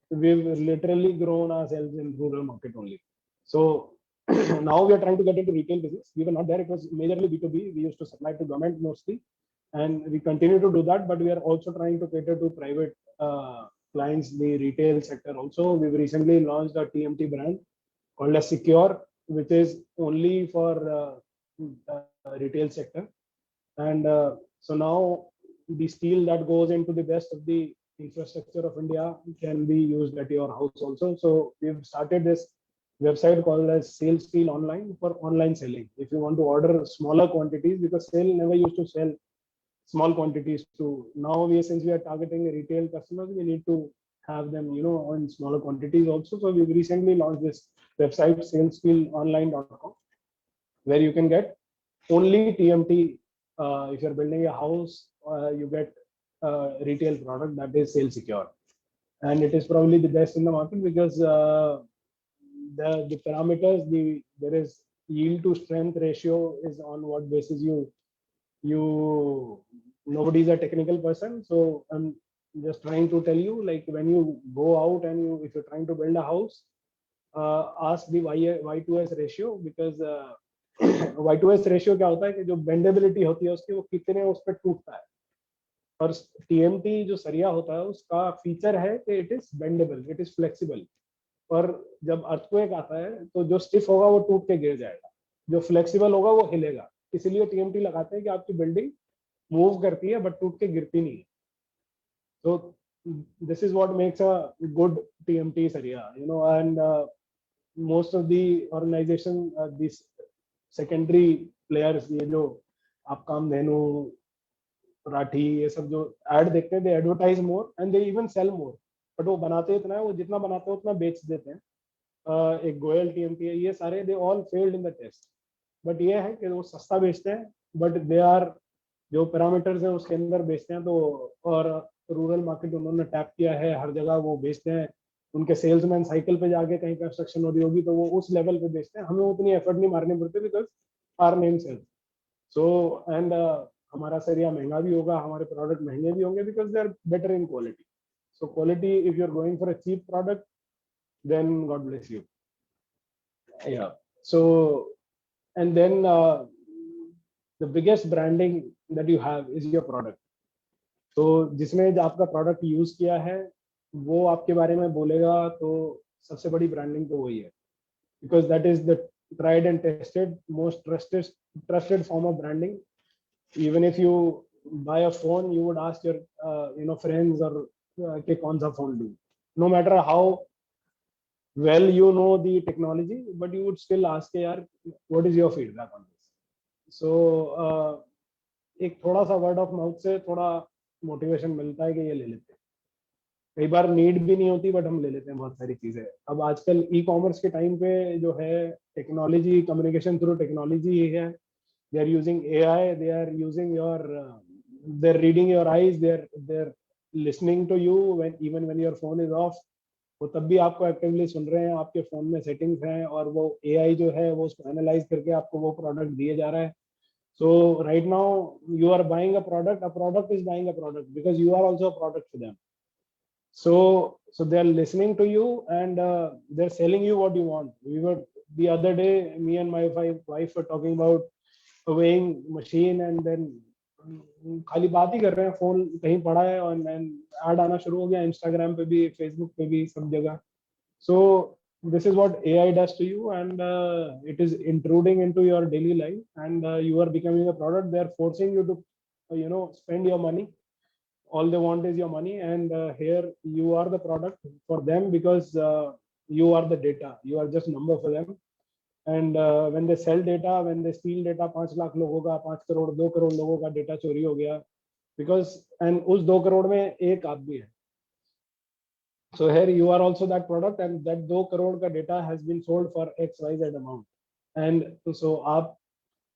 we've literally grown ourselves in rural market only. So now we are trying to get into retail business. We were not there; it was majorly B2B. We used to supply to government mostly, and we continue to do that. But we are also trying to cater to private clients, the retail sector. Also, we've recently launched a TMT brand called as Secure, which is only for retail sector. And so now the steel that goes into the best of the infrastructure of India can be used at your house also. So we've started this website called as Sales Steel Online for online selling. If you want to order smaller quantities, because Sale never used to sell small quantities to, now since we are targeting retail customers, we need to have them, in smaller quantities also. So we've recently launched this website, salessteelonline.com, where you can get only TMT. If you're building a house, you get retail product that is Sale Secure, and it is probably the best in the market because the parameters, there is yield to strength ratio is on what basis nobody is a technical person. So I'm just trying to tell you, like, when you go out and if you're trying to build a house, ask the Y2S ratio, because Y2S ratio क्या होता है कि जो बेंडेबिलिटी होती है उसकी, वो कितने उस पर टूटता है. और TMT जो सरिया होता है उसका फीचर है कि it is bendable, it is flexible. और जब अर्थक्वेक आता है तो जो स्टिफ होगा वो टूट के गिर जाएगा, जो फ्लेक्सिबल होगा वो हिलेगा. इसीलिए TMT लगाते हैं कि आपकी बिल्डिंग मूव करती है बट टूट के गिरती नहीं है. So this is what makes a good TMT Saria, and most of the organization, these secondary players, ये जो आप काम धेनु, राठी, ये सब जो ad देखते हैं, they advertise more and they even sell more. But वो बनाते इतना है, वो जितना बनाते हैं उतना बेच देते हैं. एक गोयल TMT है, ये सारे they all failed in the test. But ये है कि वो सस्ता बेचते हैं, but they are, जो पैरामीटर्स हैं उसके अंदर बेचते हैं. तो और रूरल मार्केट उन्होंने टैप किया है, हर जगह वो बेचते हैं. उनके सेल्समैन साइकिल पे जाके कहीं कंस्ट्रक्शन हो रही होगी तो वो उस लेवल पे बेचते हैं. हमें उतनी एफर्ट नहीं मारनी पड़ती because our name sells. So and हमारा सरिया महंगा भी होगा, हमारे प्रोडक्ट महंगे भी होंगे because they are better in quality. So quality, if you are going for a cheap product, then God bless you. या so and then the biggest branding that you have is your product. तो जिसने आपका product use किया है वो आपके बारे में बोलेगा, तो सबसे बड़ी ब्रांडिंग तो वही है, because that is the tried and tested, most trusted form of branding. Even if you buy a phone, you would ask your friends or कि कौन सा फोन लूं, no matter how well you know the technology, but you would still ask यार what is your feedback on this. So एक थोड़ा सा word of mouth से थोड़ा मोटिवेशन मिलता है कि ये ले लेते हैं. कई बार नीड भी नहीं होती बट हम ले लेते हैं बहुत सारी चीजें. अब आजकल ई-कॉमर्स के टाइम पे जो है टेक्नोलॉजी, कम्युनिकेशन थ्रू टेक्नोलॉजी ही है. They are using AI, they are using they are reading your eyes, they are listening to you even when your phone is off. वो तब भी आपको एक्टिवली सुन रहे हैं, आपके फोन में सेटिंग्स हैं और वो AI जो है वो उसको एनालाइज करके आपको वो प्रोडक्ट दिए जा रहा है. So right now you are buying a product is buying a product because you are also a product to them. So they are listening to you and they're selling you what you want. We were the other day, me and my wife were talking about a weighing machine and then खाली बात ही कर रहे हैं, phone कहीं पड़ा है और add आना शुरू हो गया इंस्टाग्राम पे भी, फेसबुक पे भी, सब जगह. So this is what AI does to you, and it is intruding into your daily life, and you are becoming a product. They are forcing you to spend your money. All they want is your money, and here you are the product for them because you are the data. You are just number for them. And when they sell data, when they steal data, 5 lakh लोगों का, 5 करोड़ 2 करोड़ लोगों का data चोरी हो गया, because and उस 2 करोड़ में एक आदमी है. So here you are also that product, and that 2 crore का data has been sold for XYZ amount, and so आप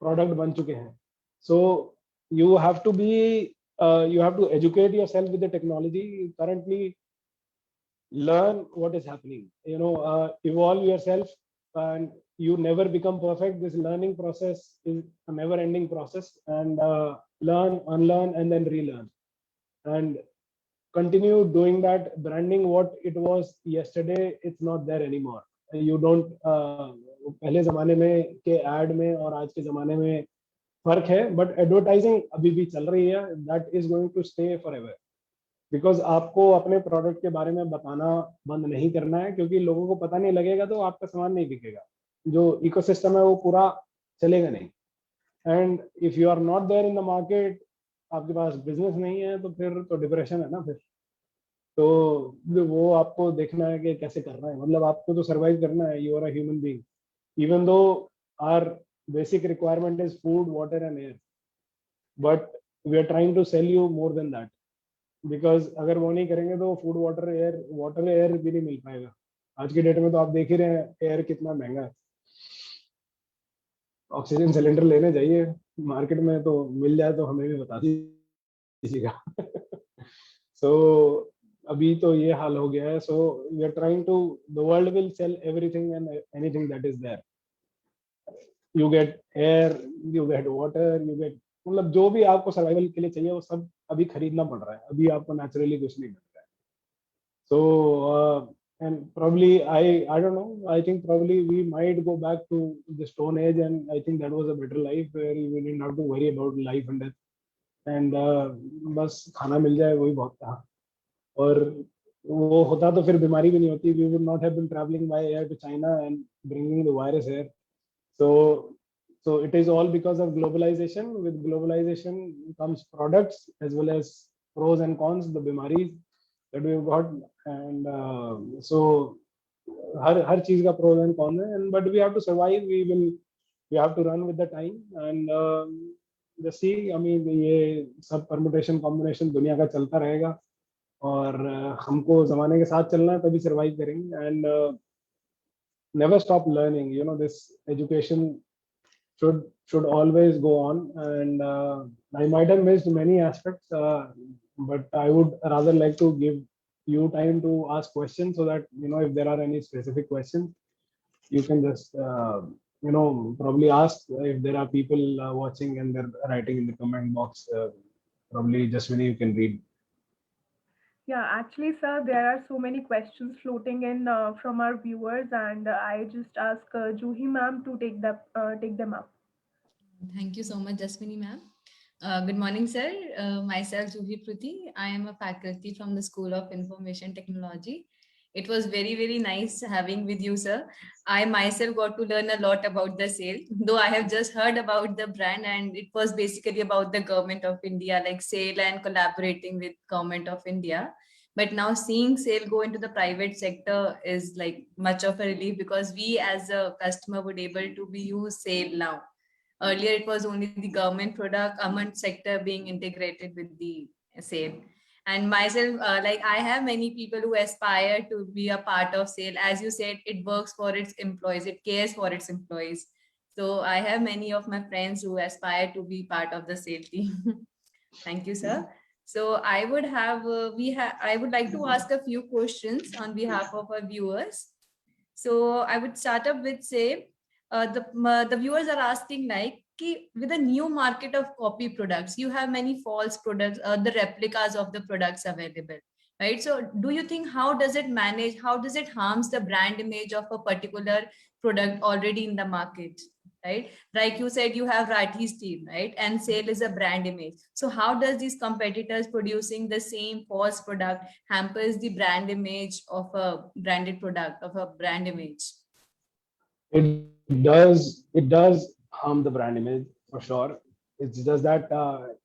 product बन चुके हैं. So you have to educate yourself with the technology. Currently learn what is happening, evolve yourself, and you never become perfect. This learning process is a never ending process, and learn, unlearn, and then relearn, and continue doing that. Branding what it was yesterday, it's not there anymore. You don't पहले जमाने में के add में और आज के जमाने में फर्क है, बट एडवर्टाइजिंग अभी भी चल रही है. That is going to stay forever, because आपको अपने प्रोडक्ट के बारे में बताना बंद नहीं करना है, क्योंकि लोगों को पता नहीं लगेगा तो आपका सामान नहीं बिकेगा. जो इकोसिस्टम है वो पूरा चलेगा नहीं. And if you are not there in the market, आपके पास बिजनेस नहीं है, तो फिर तो डिप्रेशन है ना. फिर तो वो आपको देखना है कि कैसे करना है. मतलब आपको तो सर्वाइव करना है. You are a human being, even though our basic requirement is food, water and air, but we are trying to sell you more than that. Because अगर वो नहीं करेंगे तो फूड, वाटर एयर भी नहीं मिल पाएगा. आज की डेट में तो आप देख ही रहे हैं एयर कितना महंगा है. ऑक्सीजन सिलेंडर लेने जाइए मार्केट में, तो मिल जाए तो हमें भी बता दीजिएगा. सो अभी तो ये हाल हो गया है. So we are trying to, the world will sell everything and anything that is there. You get air, you get water, you get, मतलब जो भी आपको सर्वाइवल के लिए चाहिए वो सब अभी खरीदना पड़ रहा है. अभी आपको नेचुरली कुछ नहीं मिल रहा है. सो and probably I don't know, I think probably we might go back to the stone age, and I think that was a better life where we didn't have to worry about life and death, and बस खाना मिल जाए वही बहुत था. और वो होता तो फिर बीमारी भी नहीं होती. We would not have been traveling by air to China and bringing the virus here. So it is all because of globalization. With globalization comes products as well as pros and cons, the बीमारीज that we've got. And so हर चीज का pros and cons है, and but we have to survive. We have to run with the time, and just see. I mean, ये सब permutation combination दुनिया का चलता रहेगा, और हमको जमाने के साथ चलना है, तभी survive करेंगे. And never stop learning. This education should always go on, and I might have missed many aspects, but I would rather like to give you time to ask questions, so that if there are any specific questions, you can just probably ask. If there are people watching and they're writing in the comment box, probably just when you can read. Yeah, actually, sir, there are so many questions floating in from our viewers, and I just ask Juhi ma'am to take them up. Thank you so much, Jasmini ma'am. Good morning, sir. Myself, Juhi Pruthi. I am a faculty from the School of Information Technology. It was very, very nice having with you, sir. I myself got to learn a lot about the SAIL, though I have just heard about the brand, and it was basically about the government of India, like SAIL and collaborating with government of India. But now seeing SAIL go into the private sector is like much of a relief, because we as a customer would able to be use SAIL now. Earlier, it was only the government sector being integrated with the SAIL. And myself, like I have many people who aspire to be a part of SAIL. As you said, it works for its employees, it cares for its employees. So I have many of my friends who aspire to be part of the SAIL team. Thank you, sir. So I would I would like to ask a few questions on behalf of our viewers. So I would start up with, say, the viewers are asking, like, with a new market of copy products, you have many false products, the replicas of the products available, right? So do you think, how does it harms the brand image of a particular product already in the market, right? Like you said, you have Rathi's team, right? And SAIL is a brand image. So how does these competitors producing the same false product hampers the brand image of a branded product, of a brand image? It does harm the brand image for sure. It's just that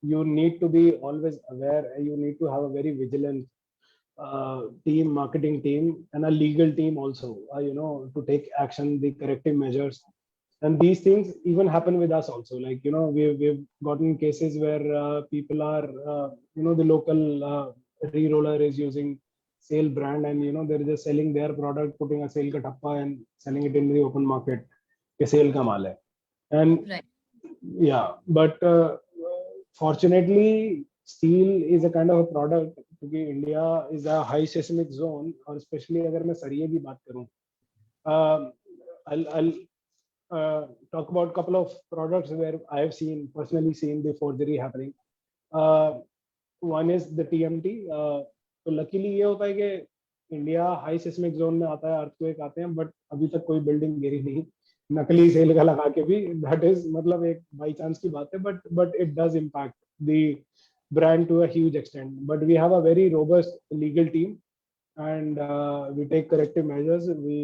you need to be always aware. You need to have a very vigilant marketing team, and a legal team also, to take action, the corrective measures. And these things even happen with us also. Like, we've gotten cases where people are, the local re-roller is using SAIL brand, and they're just selling their product, putting a SAIL ka thappa and selling it in the open market. SAIL ka maal hai. And right. Yeah, but fortunately, steel is a kind of a product क्योंकि India is a high seismic zone, और specially अगर मैं सरिये की बात करूं, I'll talk about a couple of products where I have personally seen the forgery happening. One is the TMT. तो luckily ये होता है कि इंडिया हाई सिस्मिक जोन में आता है, अर्थक्वेक आते हैं, बट अभी तक कोई बिल्डिंग गिरी नहीं नकली सेल का लगा के भी. दैट इज मतलब एक बाई चांस की बात है, but it does impact the brand to a huge extent. But we have a very robust legal team, and we take corrective measures. We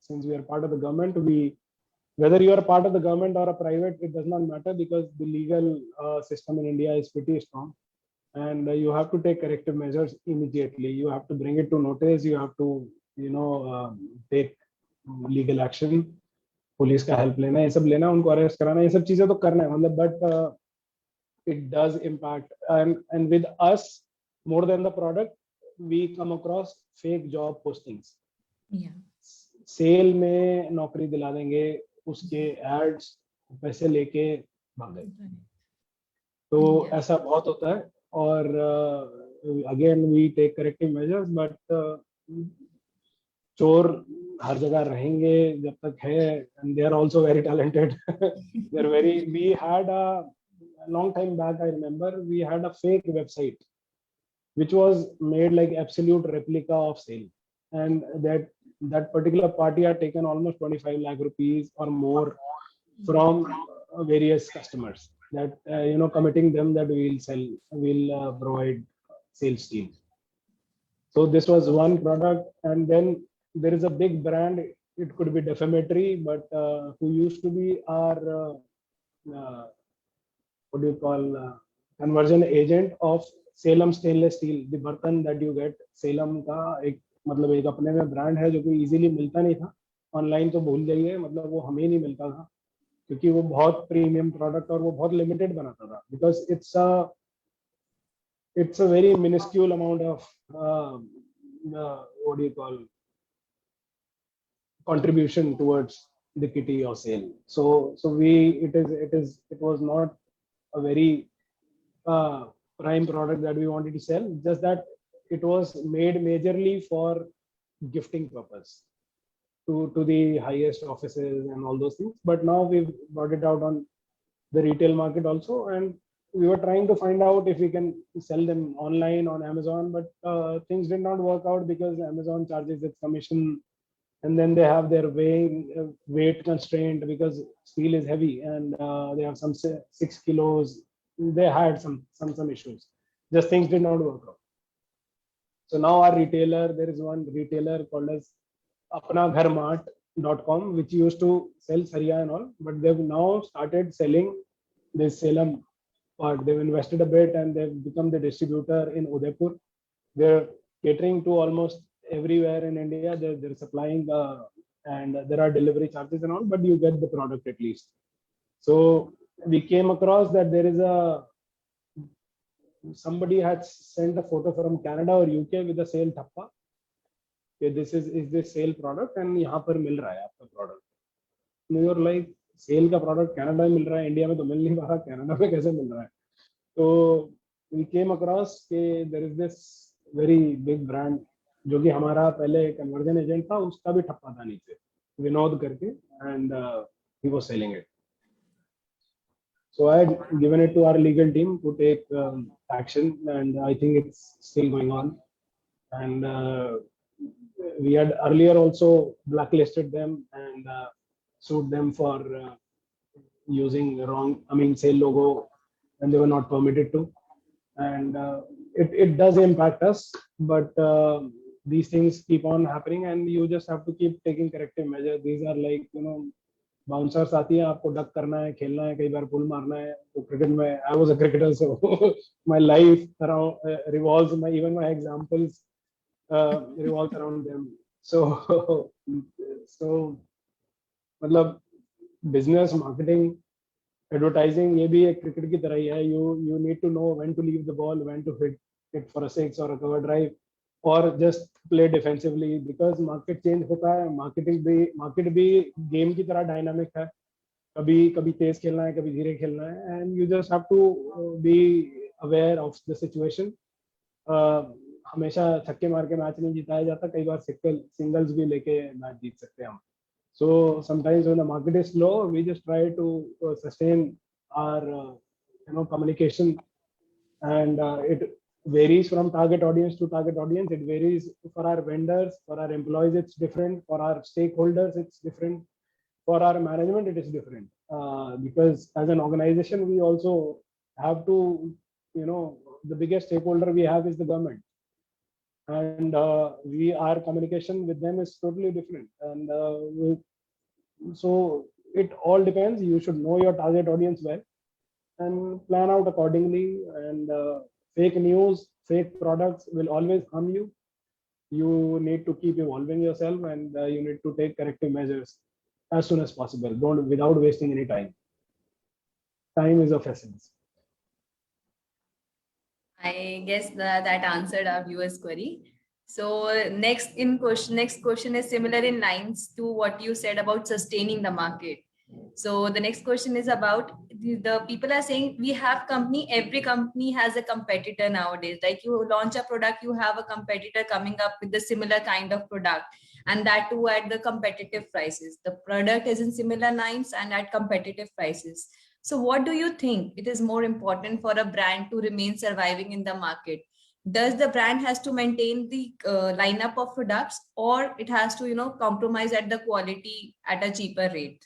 since we are part of the government, whether you are part of the government or a private, it does not matter, because the legal system in India is pretty strong, and you have to take corrective measures immediately. You have to bring it to notice. You have to take legal action. Police का help लेना, ये सब लेना, उनको arrest कराना, ये सब चीजें तो करना है मतलब. But it does impact, and with us, more than the product, we come across fake job postings. Cell में नौकरी दिला देंगे, उसके एड्स पैसे लेके भाग गए. तो ऐसा बहुत होता है. और again we take corrective measures, but चोर हर जगह रहेंगे जब तक है, and they are also very talented. They're very. We had a long time back, I remember, we had a fake website which was made like absolute replica of sale, and that particular party had taken almost 25 lakh rupees or more from various customers, that committing them that we'll provide sales team. So this was one product. And then there is a big brand, it could be defamatory, but who used to be our what do you call, conversion agent of Salem stainless steel. The बर्तन that you get, Salem का एक मतलब एक अपने में brand है जो कि इजीली मिलता नहीं था. ऑनलाइन तो भूल जाइए, मतलब वो हमें नहीं मिलता था, क्योंकि वो बहुत प्रीमियम प्रोडक्ट और वो बहुत लिमिटेड बनाता था. Because it's a very minuscule amount of what do you call, contribution towards the kitty or sale. So it was not a very prime product that we wanted to sell, just that it was made majorly for gifting purpose to the highest offices and all those things. But now we've brought it out on the retail market also, and we were trying to find out if we can sell them online on Amazon, but things did not work out because Amazon charges its commission, and then they have their weight constraint because steel is heavy, and they have some 6 kilos. They had some issues. Just things did not work out. So now our retailer, there is one retailer called as apnagharmart.com, which used to sell Sariya and all, but they've now started selling this Salem part. They've invested a bit and they've become the distributor in Udaipur. They're catering to almost everywhere in India. They're supplying and there are delivery charges and all, but you get the product at least. So we came across that there is somebody had sent a photo from Canada or UK with a sale thappa. Okay, this is this sale product and यहाँ पर मिल रहा है आपका product. You're like, cell का product Canada में मिल रहा है, India में तो मिल नहीं रहा, कनाडा में कैसे मिल रहा है? तो वी केम अक्रॉस के there is this very big brand जो कि हमारा पहले कन्वर्जन एजेंट था, उसका भी ठप्पा था नीचे, विनोद करके, and he was selling it. So I had given it to our legal team to take action, and I think it's still going on. And we had earlier also blacklisted them and sued them for using wrong, sale logo, and they were not permitted to. And it does impact us, but these things keep on happening, and you just have to keep taking corrective measures. These are like, bouncers आती है, आपको duck करना है, खेलना है, कई बार पुल मारना है. तो क्रिकेट में I was a cricketer, so my life around revolves, even my examples revolve around them. So मतलब बिजनेस, मार्केटिंग, एडवर्टाइजिंग, ये भी एक क्रिकेट की तरह ही है. You need to know when to leave the ball, when to hit it for a six और a cover drive, और just play defensively, because market change होता है. मार्केट भी गेम की तरह डायनामिक है, कभी तेज खेलना है, कभी धीरे खेलना है, and you just have to be aware of the situation हमेशा छक्के मार के मैच नहीं जिताया जाता, कई बार सिंगल्स भी लेके मैच जीत सकते हैं हम. So sometimes when the market is slow, we just try to sustain our communication, and it varies from target audience to target audience. It varies for our vendors, for our employees it's different, for our stakeholders it's different, for our management it is different, because as an organization we also have to, the biggest stakeholder we have is the government, and our communication with them is totally different, and so it all depends. You should know your target audience well and plan out accordingly, and fake news, fake products will always harm you. You need to keep evolving yourself, and you need to take corrective measures as soon as possible, don't without wasting any time. Time is of essence. I guess that answered our viewers' query. So next question is similar in lines to what you said about sustaining the market. So the next question is about the people are saying we have every company has a competitor nowadays. Like you launch a product, you have a competitor coming up with the similar kind of product, and that too at the competitive prices. The product is in similar lines and at competitive prices. So what do you think it is more important for a brand to remain surviving in the market? Does the brand has to maintain the lineup of products, or it has to, compromise at the quality at a cheaper rate?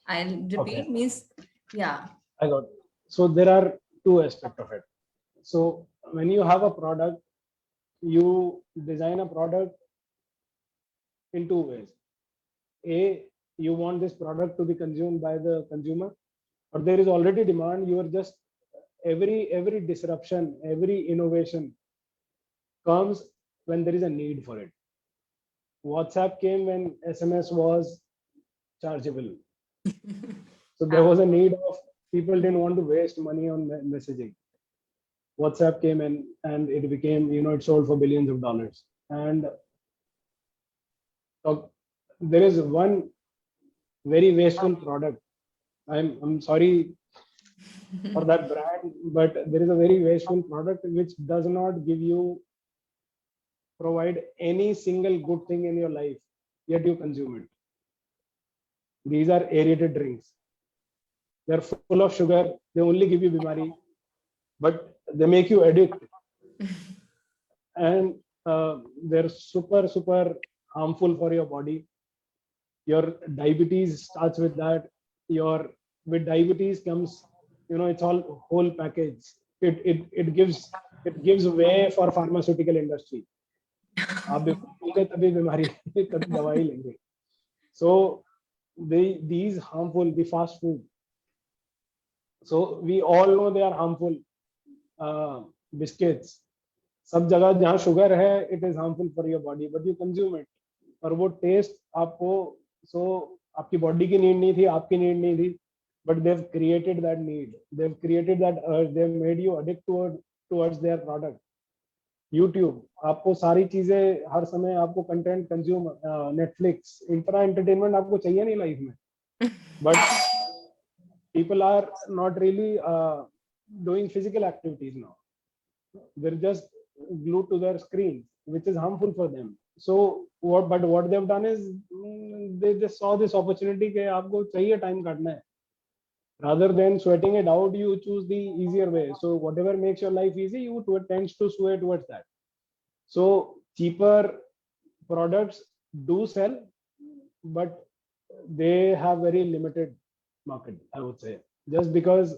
I'll repeat. Okay. Means, yeah. I got it. So there are two aspects of it. So when you have a product, you design a product in two ways. A, you want this product to be consumed by the consumer, or there is already demand. You are just every disruption, every innovation comes when there is a need for it. WhatsApp came when SMS was chargeable. So there was a need of, people didn't want to waste money on messaging. WhatsApp came in and it became, it sold for billions of dollars. And there is one very wasteful product. I'm sorry for that brand, but there is a very wasteful product which does not provide any single good thing in your life, yet you consume it. These are aerated drinks. They're full of sugar. They only give you bimari, but they make you addict. And they're super harmful for your body. Your diabetes starts with that. With diabetes comes, it's all whole package. It gives way for pharmaceutical industry. So these harmful, the fast food. So we all know they are harmful. Biscuits, सब जगह जहाँ sugar है, it is harmful for your body, but you consume it. और वो test आपकी body की need नहीं थी, आपकी नीड नहीं थी, but they've created that need, they've created that urge, they've made you addict towards their product. YouTube, आपको सारी चीजें हर समय आपको कंटेंट कंज्यूम, नेटफ्लिक्स, इतना एंटरटेनमेंट आपको चाहिए नहीं लाइफ में, but people are not really doing physical activities now. They're just glued to their screens, which is harmful for them. So what they've done is they just saw this opportunity कि आपको चाहिए time काटना है. Rather than sweating it out, you choose the easier way. So whatever makes your life easy, you tends to sway towards that. So cheaper products do sell, but they have very limited market, I would say. Just because,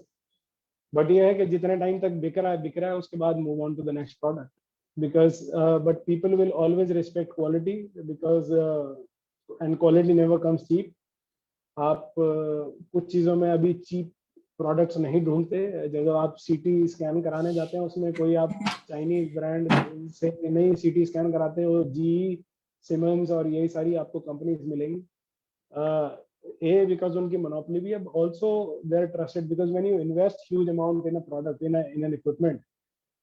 but ये है कि जितने time तक बिक रहा है उसके बाद move on to the next product. Because but people will always respect quality, because and quality never comes cheap. आप कुछ चीजों में अभी चीप प्रोडक्ट्स नहीं ढूंढते. जब आप सीटी स्कैन कराने जाते हैं, उसमें कोई आप चाइनीज ब्रांड से नहीं सीटी स्कैन कराते हो, जी, सिमंस और यही सारी आपको कंपनीज मिलेंगी. Because उनकी मोनोपोली भी है, also they're trusted because when you invest huge amount in a product, in an equipment,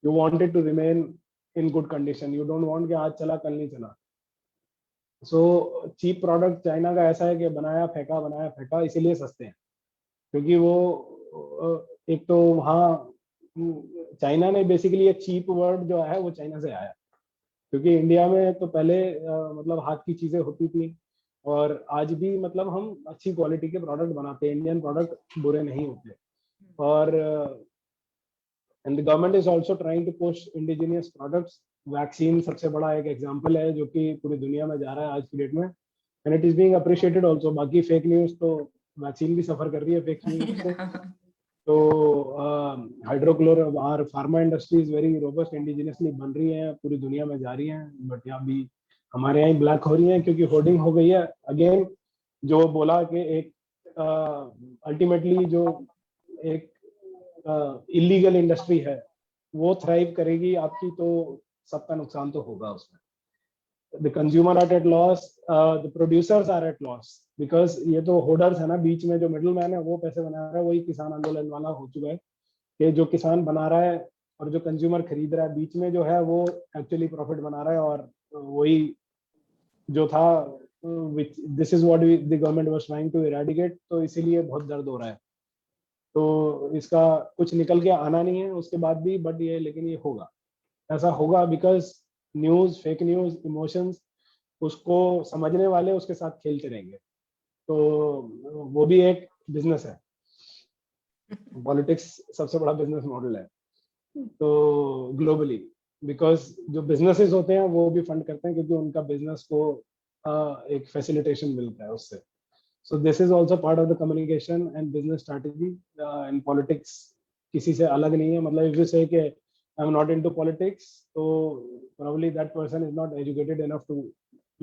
you want it to remain in good condition. You don't want कि आज चला कल नहीं चला. So cheap product चाइना का ऐसा है कि बनाया फेंका, इसीलिए सस्ते हैं, क्योंकि वो एक तो वहाँ चाइना ने बेसिकली ये चीप वर्ड जो है वो चाइना से आया, क्योंकि इंडिया में तो पहले मतलब हाथ की चीजें होती थी, और आज भी मतलब हम अच्छी क्वालिटी के प्रोडक्ट बनाते हैं, इंडियन प्रोडक्ट बुरे नहीं होते। और and the government is also trying to push indigenous products. Vaccine सबसे बड़ा एक एग्जांपल है जो कि पूरी दुनिया में जा रहा है आज की डेट में, and it is being appreciated also. बाकी फेक न्यूज तो वैक्सीन भी सफर कर रही है फेक न्यूज से। तो हाइड्रोक्लोर और pharma industry is very robust, indigenously बन रही है, पूरी दुनिया में जा रही है, बट यहाँ भी हमारे यहाँ ब्लैक हो रही है क्योंकि होर्डिंग हो गई है। अगेन जो बोला कि एक अल्टीमेटली जो एक इलीगल इंडस्ट्री है वो थ्राइव करेगी आपकी, तो सबका नुकसान तो होगा उसमें। The consumer are at loss, the producers are at loss, because ये तो होर्डर्स है ना, बीच में जो मिडिल मैन है वो पैसे बना रहा है, वही किसान आंदोलन वाला हो चुका है कि जो किसान बना रहा है और जो कंज्यूमर खरीद रहा है, बीच में जो है वो एक्चुअली प्रॉफिट बना रहा है। और वही जो था, this is what the government was trying to eradicate, तो इसीलिए बहुत दर्द हो रहा है। तो इसका कुछ निकल के आना नहीं है उसके बाद भी, बट ये लेकिन ये होगा, ऐसा होगा, because news, fake news, emotions, उसको समझने वाले उसके साथ खेलते रहेंगे। तो वो भी एक बिजनेस है, पॉलिटिक्स सबसे बड़ा बिजनेस मॉडल है तो ग्लोबली, बिकॉज जो बिजनेसेस होते हैं वो भी फंड करते हैं क्योंकि उनका बिजनेस को एक फैसिलिटेशन मिलता है उससे। So this is also part of the communication and business strategy in politics. किसी से अलग नहीं है, मतलब इफ यू से कि I'm not into politics, so probably that person is not educated enough to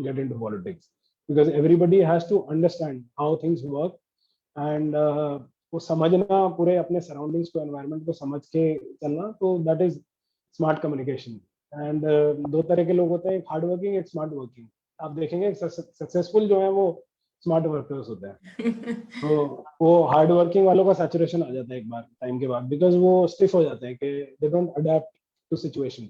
get into politics, because everybody has to understand how things work and वो समझना पूरे अपने सराउंडिंग्स को, एनवायरनमेंट को समझ के चलना, तो that is smart communication. And दो तरह के लोग होते हैं, एक हार्ड वर्किंग, एक स्मार्ट वर्किंग। आप देखेंगे सक्सेसफुल जो है वो स्मार्ट वर्कर्स होते हैं। तो वो हार्ड वर्किंग वालों का सैचुरेशन आ जाता है एक बार टाइम के बाद, बिकॉज वो स्टिफ हो जाते हैं कि they don't adapt to situation,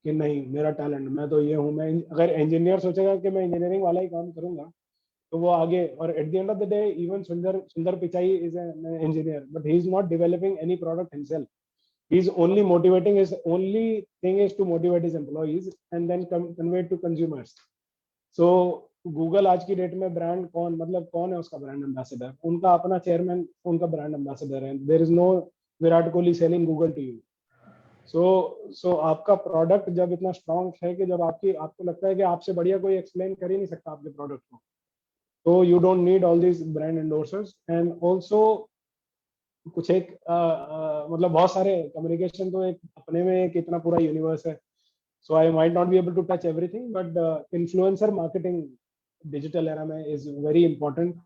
कि नहीं मेरा टैलेंट, मैं तो ये हूँ। मैं अगर इंजीनियर सोचेगा कि मैं इंजीनियरिंग वाला ही काम करूंगा तो वो आगे, और at the end of the day even Sundar Pichai is an engineer, but he is not developing any product himself, he is only motivating, his only thing is to motivate his employees and then convey to consumers. So Google आज की date में brand कौन, मतलब कौन है उसका brand ambassador? उनका अपना चेयरमैन उनका ब्रांड एम्बेसडर है। There is no Virat Kohli selling Google to you. So आपका प्रोडक्ट जब इतना स्ट्रांग है कि जब आपको लगता है कि आपसे बढ़िया कोई एक्सप्लेन कर ही नहीं सकता आपके प्रोडक्ट को, तो you don't need all these brand endorsers. And also कुछ एक मतलब बहुत सारे कम्युनिकेशन तो एक अपने में एक इतना पूरा यूनिवर्स है, so I might not be able to touch everything, but influencer marketing digital era में is very important.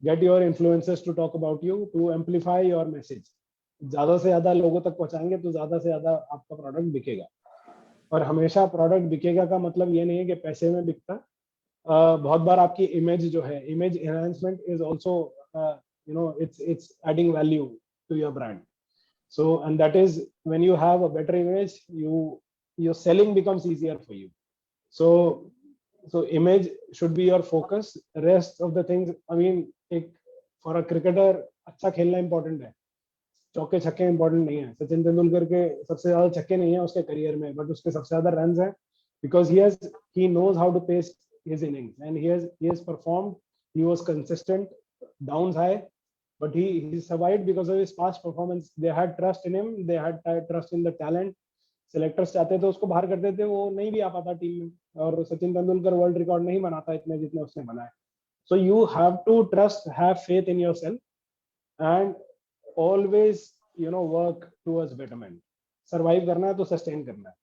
Get your influencers to talk about you, to amplify your message. ज्यादा से ज्यादा लोगों तक पहुंचाएंगे तो ज्यादा से ज्यादा आपका प्रोडक्ट बिकेगा। और हमेशा प्रोडक्ट बिकेगा का मतलब ये नहीं है कि पैसे में बिकता। बहुत बार आपकी इमेज जो है, image enhancement is also it's adding value to your brand. So and that is when you have a better image, your selling becomes easier for you. So image should be your focus. Rest of the things, I mean, for a cricketer अच्छा खेलना important है, चौके छक्के important नहीं है। सचिन तेंदुलकर के सबसे ज्यादा छक्के नहीं है उसके करियर में, बट उसके सबसे ज्यादा रन्स हैं, because he knows how to pace his innings and he has performed. He was consistent, downs high, but he survived because of his past performance. They had trust in him, they had trust in the talent. Selectors चाहते थे उसको बाहर कर देते, वो नहीं भी आ पाता टीम में, और सचिन तेंदुलकर वर्ल्ड रिकॉर्ड नहीं बनाता इतने जितने उसने बनाए। So you have to trust, have faith in yourself and always work towards betterment. Survive करना है तो सस्टेन करना है।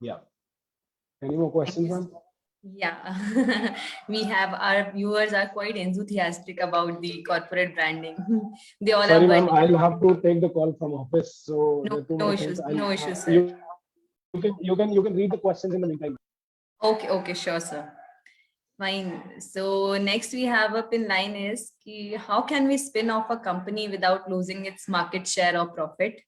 या any more questions ma'am? Yeah, we have, our viewers are quite enthusiastic about the corporate branding. They all Sorry are ma'am, buying. I'll have to take the call from office, so No issues, no issues, sir. You can read the questions in the meantime. Okay, sure, sir. Fine. So next we have up in line is how can we spin off a company without losing its market share or profit?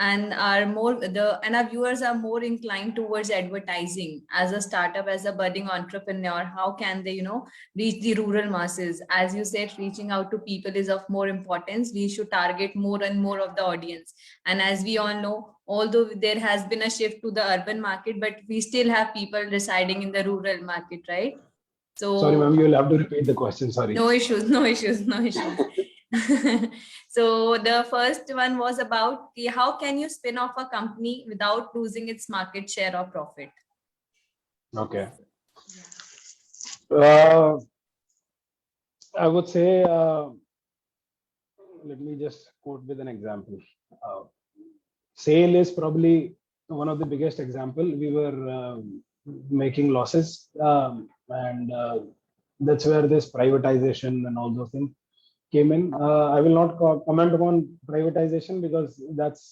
and our viewers are more inclined towards advertising. As a startup, as a budding entrepreneur, how can they, reach the rural masses? As you said, reaching out to people is of more importance. We should target more and more of the audience. And as we all know, although there has been a shift to the urban market, but we still have people residing in the rural market, right? Sorry, So ma'am, you'll have to repeat the question. Sorry. no issues, no issues, no issues. So the first one was about how can you spin off a company without losing its market share or profit? Okay. I would say, let me just quote with an example. Sale is probably one of the biggest example. We were making losses, and that's where this privatization and all those things came in. I will not comment upon privatization because that's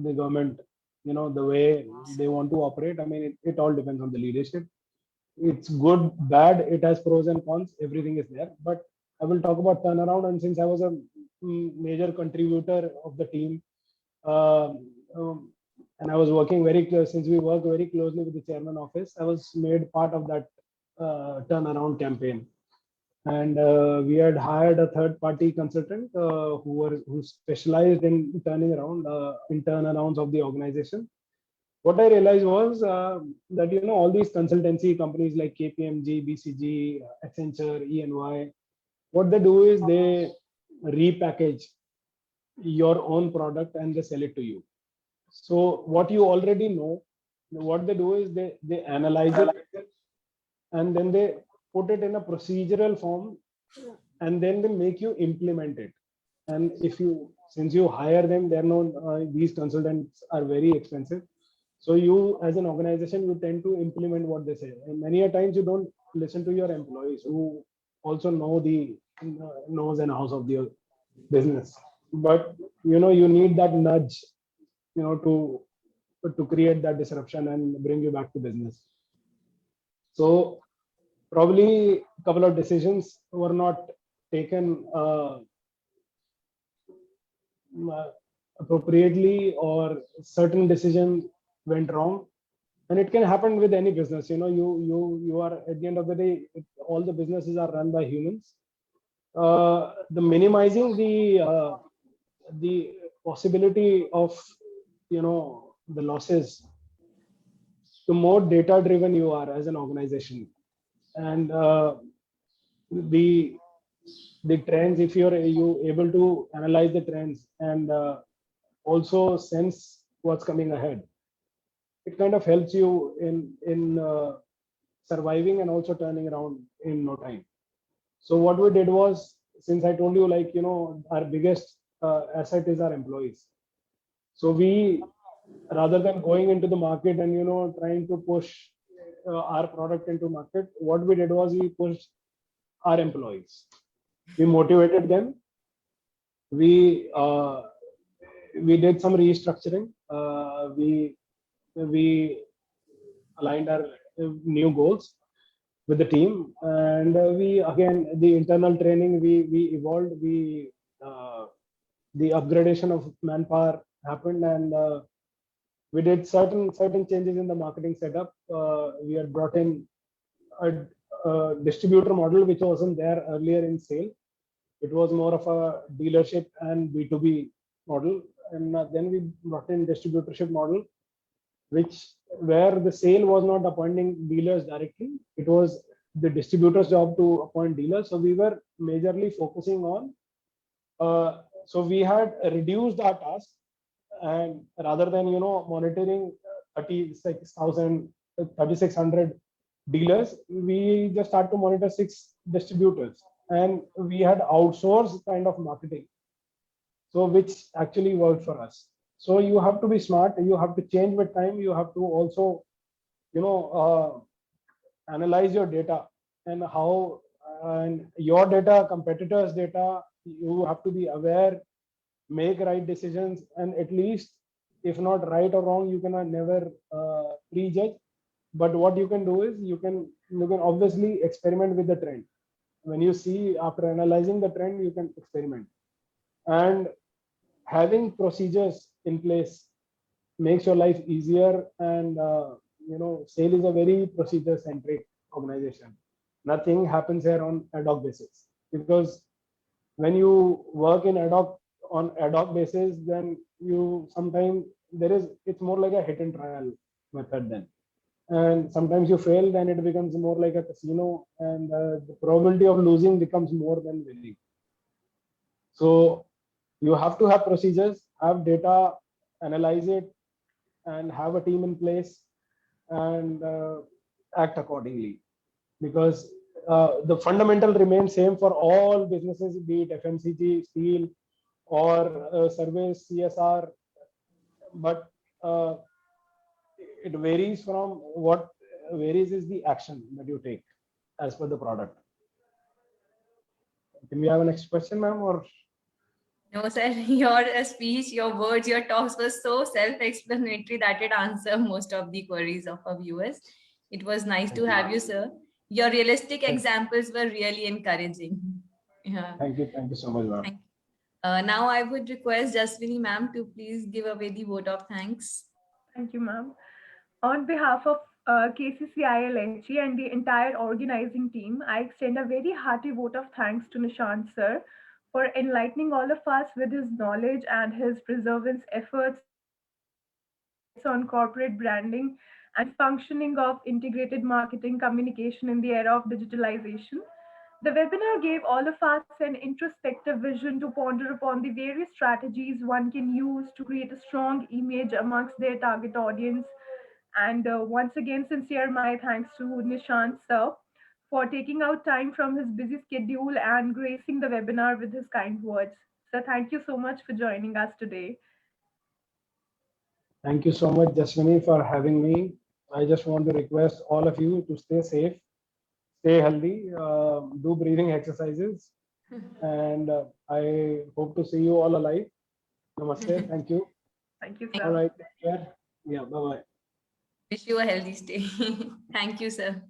the government, the way they want to operate. I mean, it all depends on the leadership. It's good, bad, it has pros and cons, everything is there. But I will talk about turnaround, and since I was a major contributor of the team, and I was working very close, since we work very closely with the chairman office, I was made part of that turnaround campaign. And we had hired a third-party consultant who specialized in turning around in turnarounds of the organization. What I realized was that all these consultancy companies like KPMG, BCG, Accenture, EY, what they do is they repackage your own product and they sell it to you. So what you already know, what they do is they analyze it and then they put it in a procedural form and then they make you implement it. And since you hire them, they're not, these consultants are very expensive. So you, as an organization, you tend to implement what they say. And many a times you don't listen to your employees who also know the knows and outs of the business. But you need that nudge, to create that disruption and bring you back to business. So probably a couple of decisions were not taken appropriately, or certain decisions went wrong, and it can happen with any business. You are, at the end of the day, all the businesses are run by humans. The minimizing the possibility of the losses, the more data driven you are as an organization, and the trends, if you able to analyze the trends and also sense what's coming ahead, it kind of helps you in surviving and also turning around in no time. So what we did was, since I told you, our biggest asset is our employees. So we, rather than going into the market and trying to push our product into market, what we did was we pushed our employees. We motivated them. We did some restructuring. We aligned our new goals with the team, and we, again, the internal training, we evolved. The upgradation of manpower happened, and we did certain changes in the marketing setup. We had brought in a distributor model which wasn't there earlier in sale. It was more of a dealership and B2B model, and then we brought in distributorship model, where the sale was not appointing dealers directly. It was the distributor's job to appoint dealers. So we were majorly focusing on. So we had reduced our task, and rather than monitoring 3,600 dealers, we just started to monitor 6 distributors, and we had outsourced kind of marketing, so which actually worked for us. So you have to be smart, you have to change with time, you have to also analyze your data and how and your data, competitors data. You have to be aware, make right decisions, and at least, if not right or wrong, you cannot never prejudge. But what you can do is you can obviously experiment with the trend. When you see, after analyzing the trend, you can experiment. And having procedures in place makes your life easier. And SAIL is a very procedure centric organization. Nothing happens here on ad hoc basis, because when you work in ad hoc basis, then you sometimes it's more like a hit and trial method then, and sometimes you fail, then it becomes more like a casino, and the probability of losing becomes more than winning. So you have to have procedures, have data, analyze it, and have a team in place, and act accordingly, because the fundamental remains same for all businesses, be it FMCG, steel, or service, CSR, but it varies. From what varies is the action that you take as per the product. Can we have a next question, ma'am? Or No, sir, your speech, your words, your talks were so self-explanatory that it answered most of the queries of our viewers. It was nice to have you, sir. Your realistic examples were really encouraging. Yeah. Thank you so much, ma'am. Thank you. Now I would request Jaswini ma'am to please give away the vote of thanks. Thank you, ma'am. On behalf of KCCILHE and the entire organizing team, I extend a very hearty vote of thanks to Nishant sir for enlightening all of us with his knowledge and his perseverance efforts on corporate branding and functioning of integrated marketing communication in the era of digitalization. The webinar gave all of us an introspective vision to ponder upon the various strategies one can use to create a strong image amongst their target audience. And once again, sincere my thanks to Nishant sir for taking out time from his busy schedule and gracing the webinar with his kind words. So thank you so much for joining us today. Thank you so much, Jaswini, for having me. I just want to request all of you to stay safe, stay healthy, do breathing exercises, and I hope to see you all alive. Namaste. Thank you. Thank you, sir. All right. Take care. Yeah. Bye bye. Wish you a healthy stay. Thank you, sir.